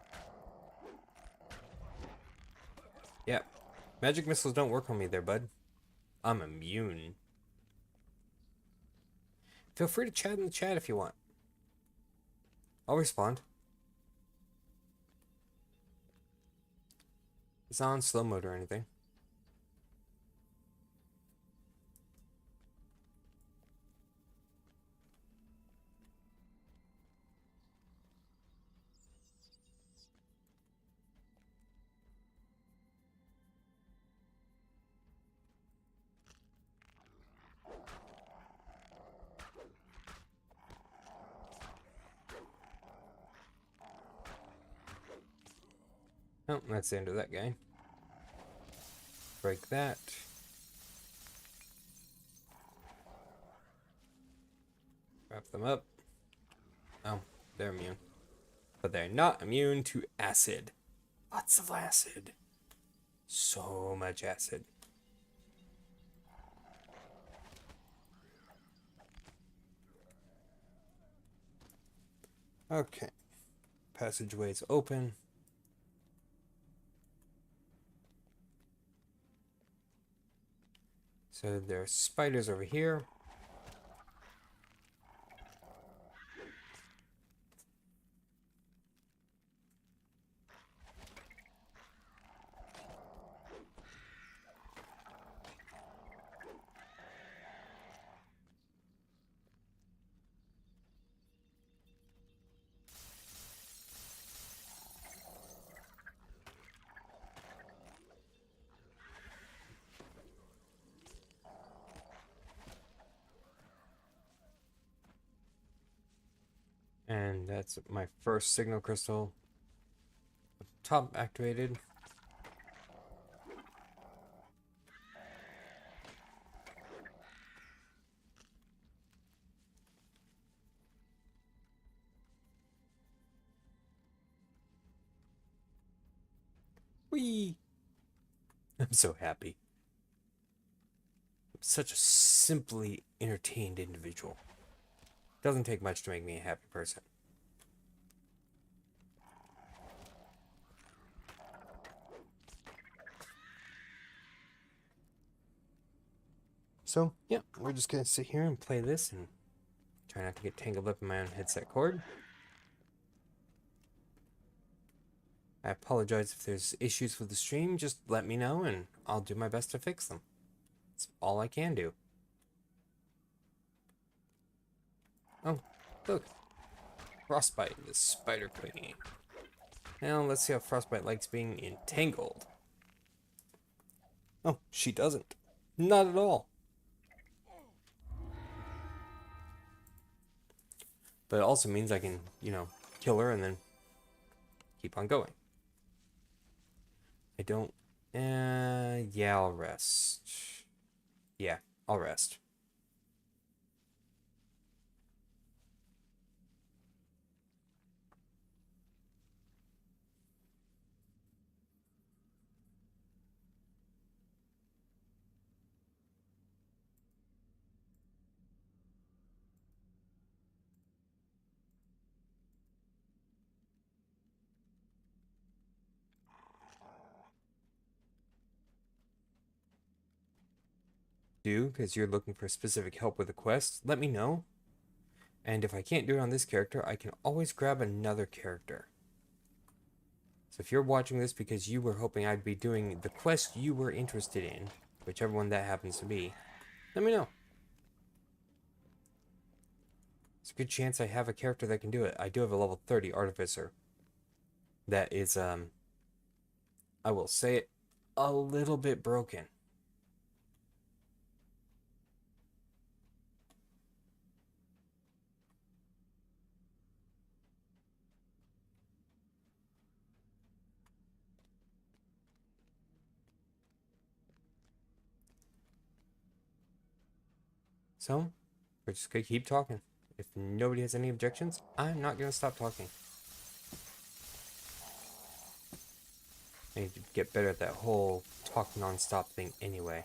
Yep. Magic missiles don't work on me there, bud. I'm immune. Feel free to chat in the chat if you want. I'll respond. It's not on slow mode or anything. Oh, that's the end of that guy. Break that. Wrap them up. Oh, they're immune. But they're not immune to acid. Lots of acid. So much acid. Okay. Passageway's open. So there are spiders over here. And that's my first signal crystal. Top activated. Whee! I'm so happy. I'm such a simply entertained individual. Doesn't take much to make me a happy person. So, yeah, we're just gonna sit here and play this and try not to get tangled up in my own headset cord. I apologize if there's issues with the stream, just let me know and I'll do my best to fix them. That's all I can do. Oh, look. Frostbite, the Spider Queen. Now, let's see how Frostbite likes being entangled. Oh, she doesn't. Not at all. But it also means I can, kill her and then keep on going. I don't... yeah, I'll rest. Yeah, I'll rest. Because you're looking for specific help with a quest, let me know. And if I can't do it on this character, I can always grab another character. So if you're watching this because you were hoping I'd be doing the quest you were interested in, whichever one that happens to be, let me know. It's a good chance I have a character that can do it. I do have a level 30 Artificer. That is, I will say it, a little bit broken. So, we're just gonna keep talking. If nobody has any objections, I'm not gonna stop talking. I need to get better at that whole talk non-stop thing anyway.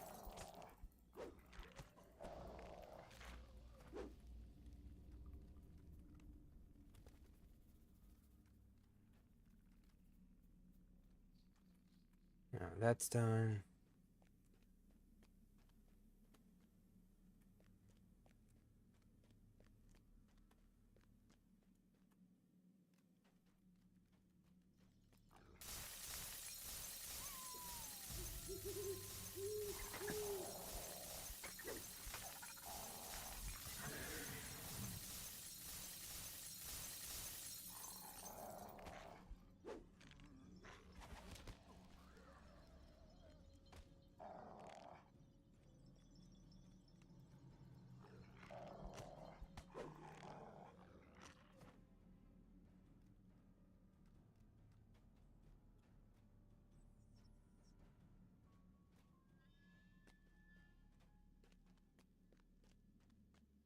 Now that's done.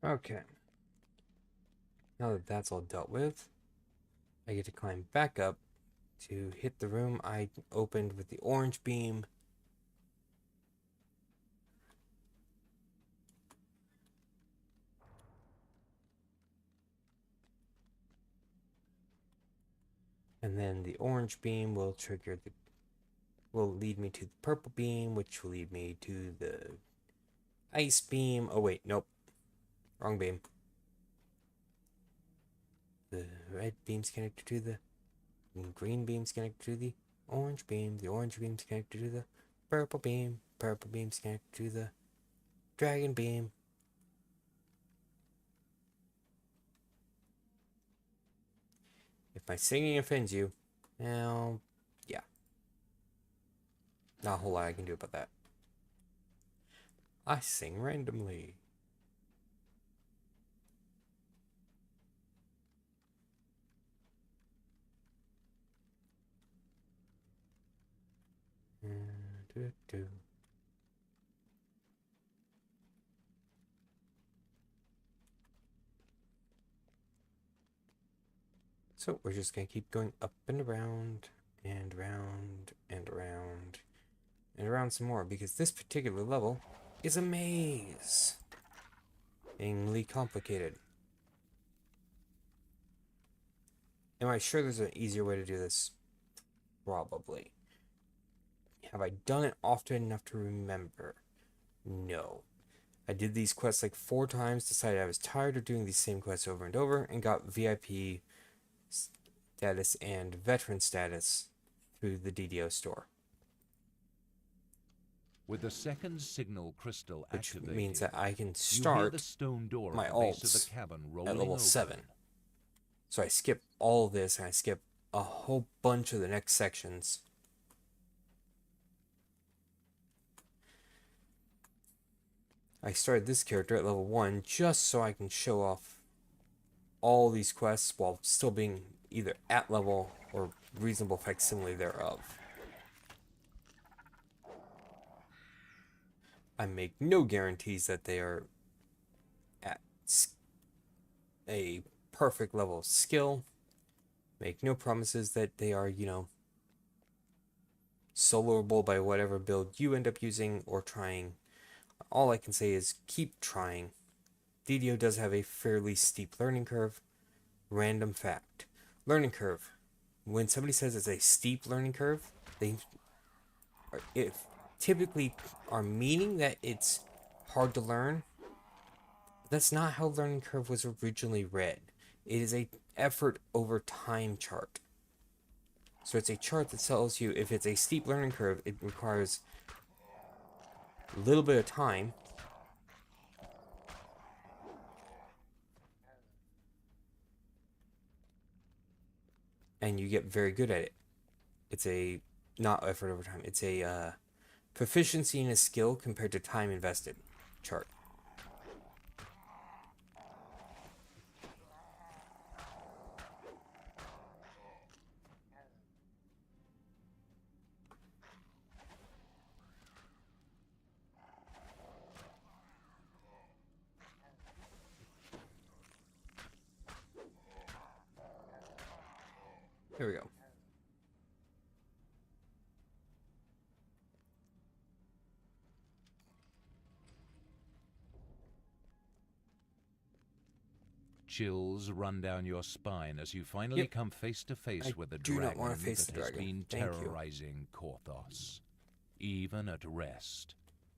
Okay. Now that that's all dealt with, I get to climb back up to hit the room I opened with the orange beam. And then the orange beam will lead me to the purple beam, which will lead me to the ice beam. Oh wait, nope. Wrong beam. The red beam's connected to the green beam's connected to the orange beam beam's connected to the purple beam's connected to the dragon beam. If my singing offends you, now, yeah. Not a whole lot I can do about that. I sing randomly. So we're just going to keep going up and around and around and around and around some more, because this particular level is a maze. Ingly complicated. Am I sure there's an easier way to do this? Probably. Have I done it often enough to remember? No. I did these quests like 4 times, decided I was tired of doing these same quests over and over, and got VIP status and veteran status through the DDO store. With the second signal crystal Which activated, means that I can you hear start the stone door my at the base of alts the cavern at rolling level open. 7. So I skip all of this and I skip a whole bunch of the next sections. I started this character at level 1 just so I can show off all these quests while still being either at level or reasonable facsimile thereof. I make no guarantees that they are at a perfect level of skill. Make no promises that they are, soloable by whatever build you end up using or trying. All I can say is keep trying. DDO does have a fairly steep learning curve. Random fact. Learning curve. When somebody says it's a steep learning curve, they typically are meaning that it's hard to learn. That's not how learning curve was originally read. It is a effort over time chart. So it's a chart that tells you if it's a steep learning curve, it requires a little bit of time. And you get very good at it. It's a not effort over time. It's a proficiency in a skill compared to time invested chart. Here we go. Chills run down your spine as you finally come face to face with the do not dragon want to face that the has dragon. been Thank you. terrorizing Korthos. Even at rest,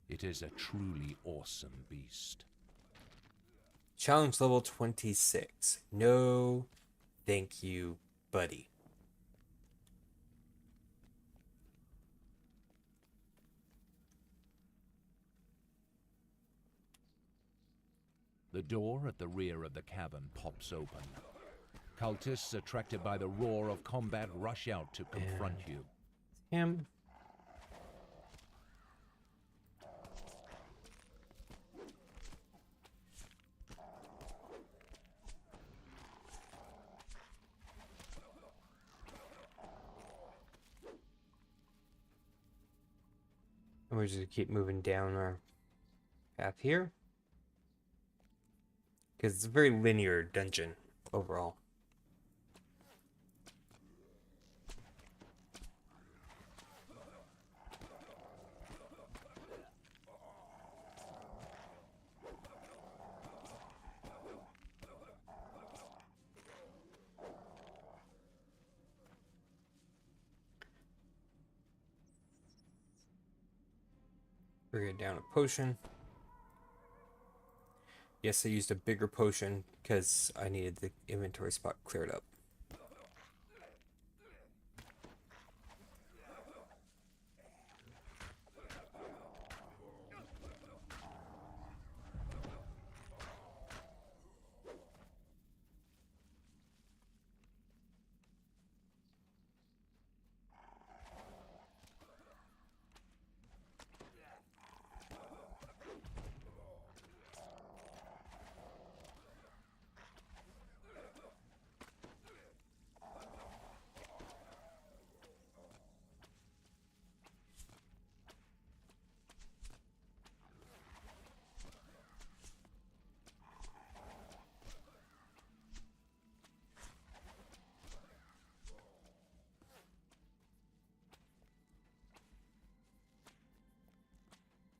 it is a truly awesome beast. Challenge level 26. No, thank you, buddy. The door at the rear of the cavern pops open. Cultists attracted by the roar of combat rush out to confront you. Him. And we're just gonna keep moving down our path here. Because it's a very linear dungeon overall. We're gonna down a potion. Yes, I used a bigger potion because I needed the inventory spot cleared up.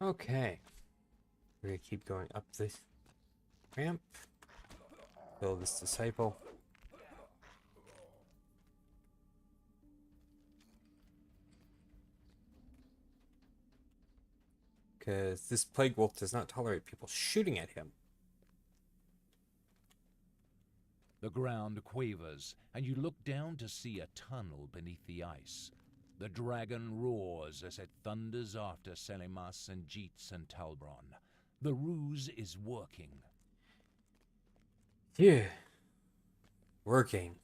Okay. We're gonna keep going up this ramp. Kill this disciple. Because this plague wolf does not tolerate people shooting at him. The ground quavers, and you look down to see a tunnel beneath the ice. The dragon roars as it thunders after Selimas and Jeets and Talbron. The ruse is working. Yeah. Working.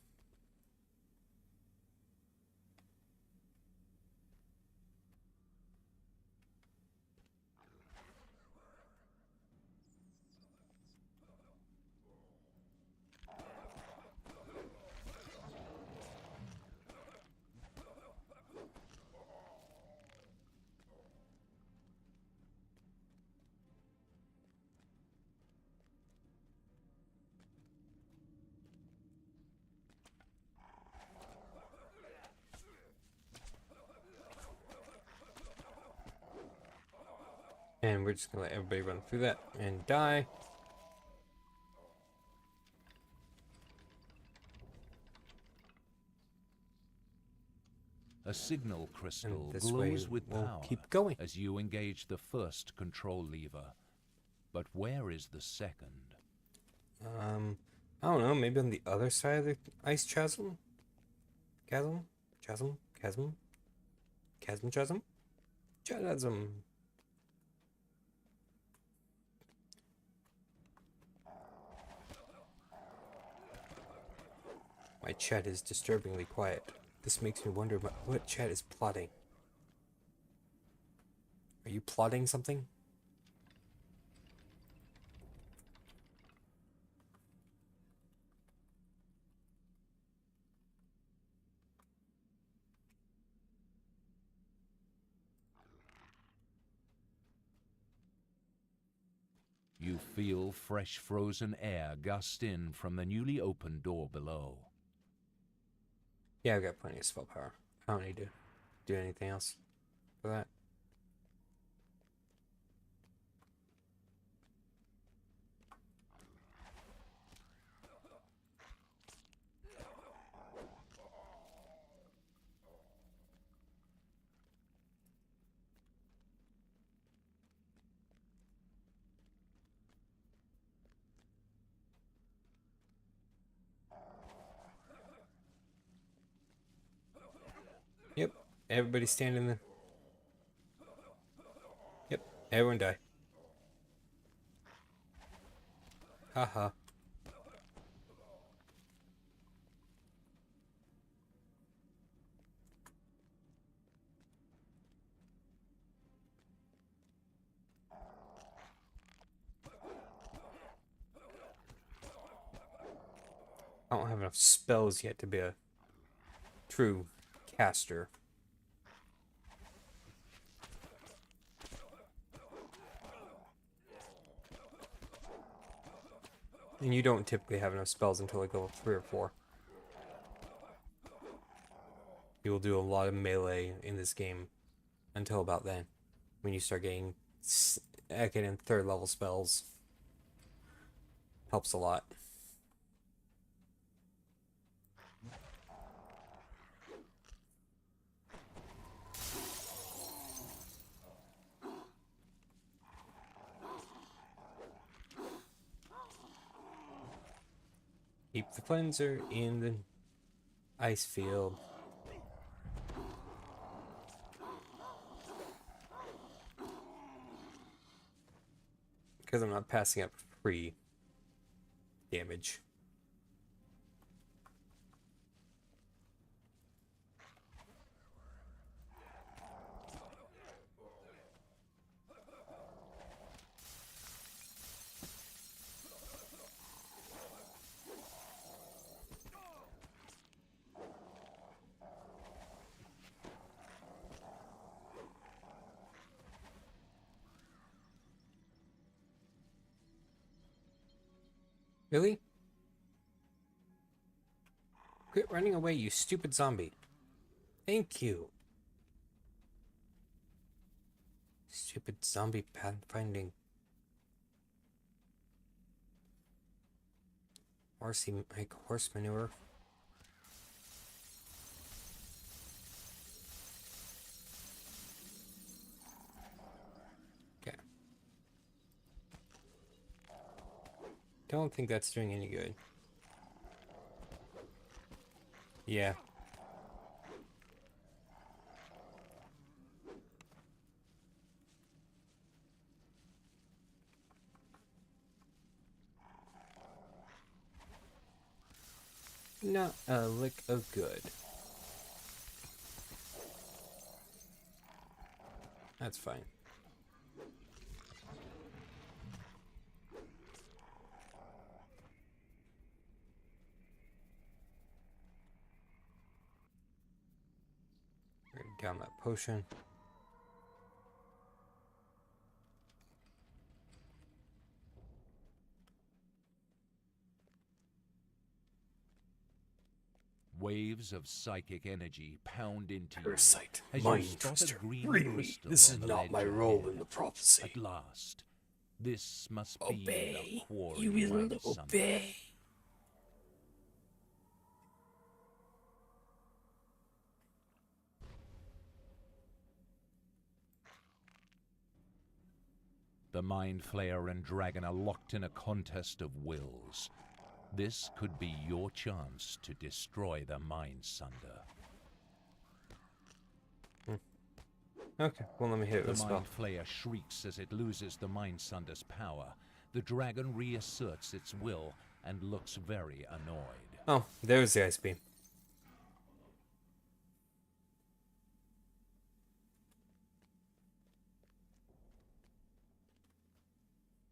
And we're just gonna let everybody run through that and die. A signal crystal And this way glows with we'll power keep going. as you engage the first control lever. But where is the second? I don't know, maybe on the other side of the ice chasm? Chasm? Chasm? Chasm? Chasm? Chasm? Chasm! My chat is disturbingly quiet. This makes me wonder what chat is plotting. Are you plotting something? You feel fresh frozen air gust in from the newly opened door below. Yeah, I've got plenty of spell power. I don't need to do anything else for that. Yep, everybody stand in the... Yep, everyone die. Haha. I don't have enough spells yet to be a true caster. And you don't typically have enough spells until like level 3 or 4. You will do a lot of melee in this game until about then. When you start getting second and third level spells. Helps a lot. Keep the cleanser in the ice field. Because I'm not passing up free damage. Really? Quit running away, you stupid zombie. Thank you. Stupid zombie pathfinding. Horsey, like horse manure. Okay. Don't think that's doing any good. Yeah. Not a lick of good. That's fine. Down that potion. Waves of psychic energy pound into Parasite, you as mind you spot twister. a green Free me. crystal This on is the not ledge my role ahead. in the prophecy. At last, this must be Obey. the quarry You will Mind Sunder. obey. The Mind Flayer and Dragon are locked in a contest of wills. This could be your chance to destroy the Mind Sunder. Okay, well let me hit it with a The spell. Mind Flayer shrieks as it loses the Mind Sunder's power. The dragon reasserts its will and looks very annoyed. Oh, there's the ice beam.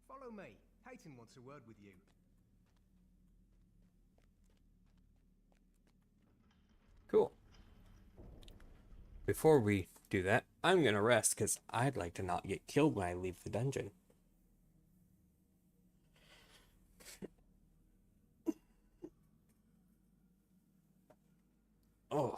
Follow me. Hayton wants a word with you. Cool. Before we do that, I'm gonna rest because I'd like to not get killed when I leave the dungeon. Oh.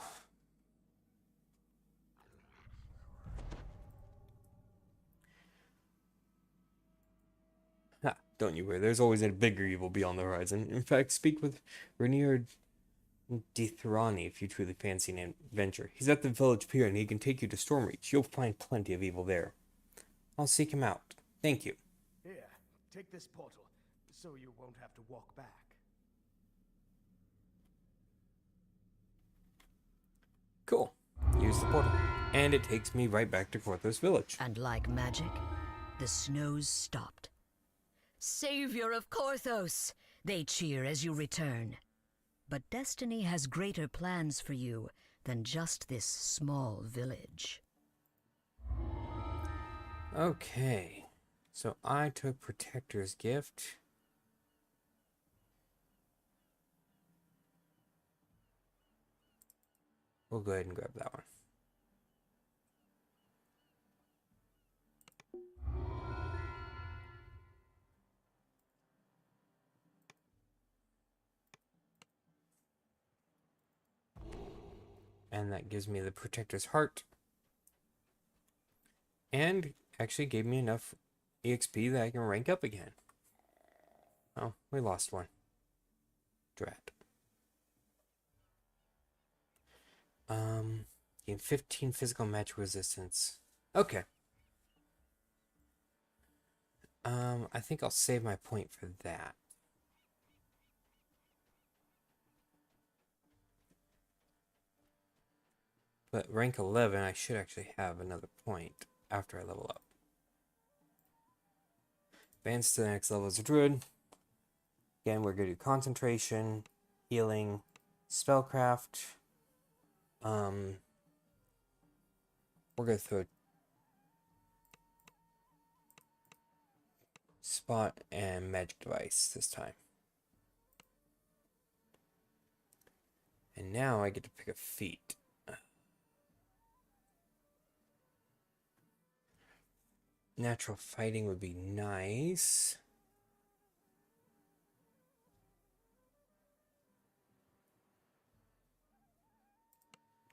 Ha, don't you worry, there's always a bigger evil beyond the horizon. In fact, speak with Rainier Dithrani if you truly fancy an adventure. He's at the village pier and he can take you to Stormreach. You'll find plenty of evil there. I'll seek him out. Thank you. Here, take this portal, so you won't have to walk back. Cool. Use the portal. And it takes me right back to Korthos village. And like magic, the snows stopped. Savior of Korthos! They cheer as you return. But destiny has greater plans for you than just this small village. Okay. So I took Protector's Gift. We'll go ahead and grab that one. And that gives me the Protector's Heart. And actually gave me enough EXP that I can rank up again. Oh, we lost one. Drat. Gain 15 physical match resistance. Okay. I think I'll save my point for that. But rank 11, I should actually have another point after I level up. Advance to the next level as a druid. Again, we're going to do concentration, healing, spellcraft. We're going to throw spot and magic device this time. And now I get to pick a feat. Natural fighting would be nice.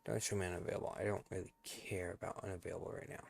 Don't show me unavailable. I don't really care about unavailable right now.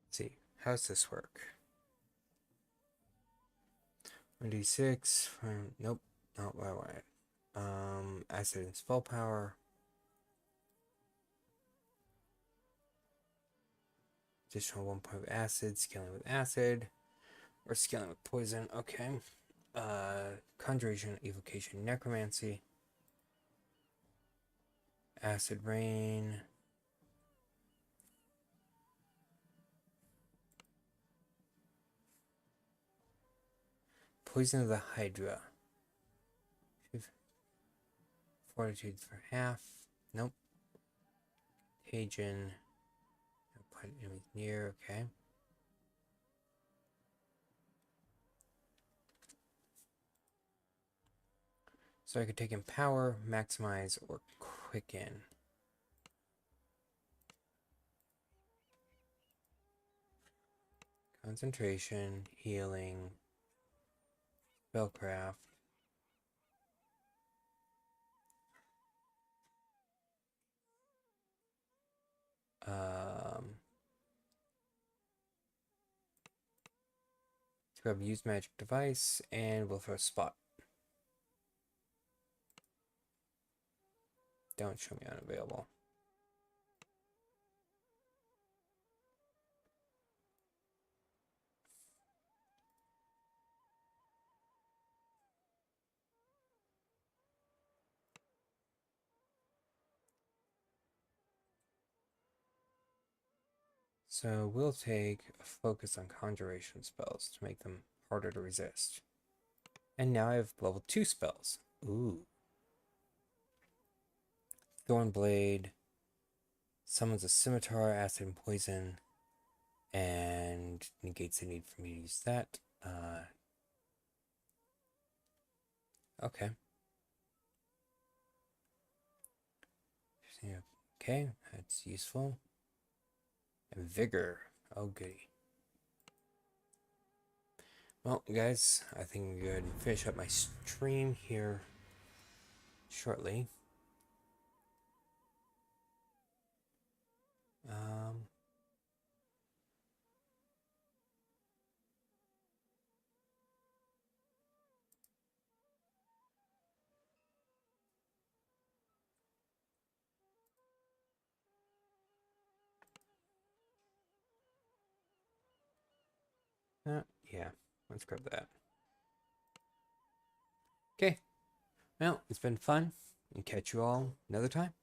Let's see, how's this work? 1d6. Nope, not what I wanted. Acid and spell power. Additional 1 point of acid, scaling with acid, or scaling with poison. Okay. Conjuration, evocation, necromancy. Acid rain. Poison of the Hydra. Fortitude for half. Nope. Contagion. Put enemies near. Okay. So I could take Empower, Maximize, or Quicken. Concentration, Healing, Spellcraft. Let's grab Use Magic Device, and we'll throw Spot. Don't show me unavailable. So we'll take a focus on conjuration spells to make them harder to resist. And now I have level 2 spells. Ooh. Thornblade summons a scimitar, acid and poison, and negates the need for me to use that. Okay. Okay, that's useful. And vigor. Oh, goody. Well, guys, I think I'm going to finish up my stream here shortly. Yeah, let's grab that. Okay, well, it's been fun, and catch you all another time.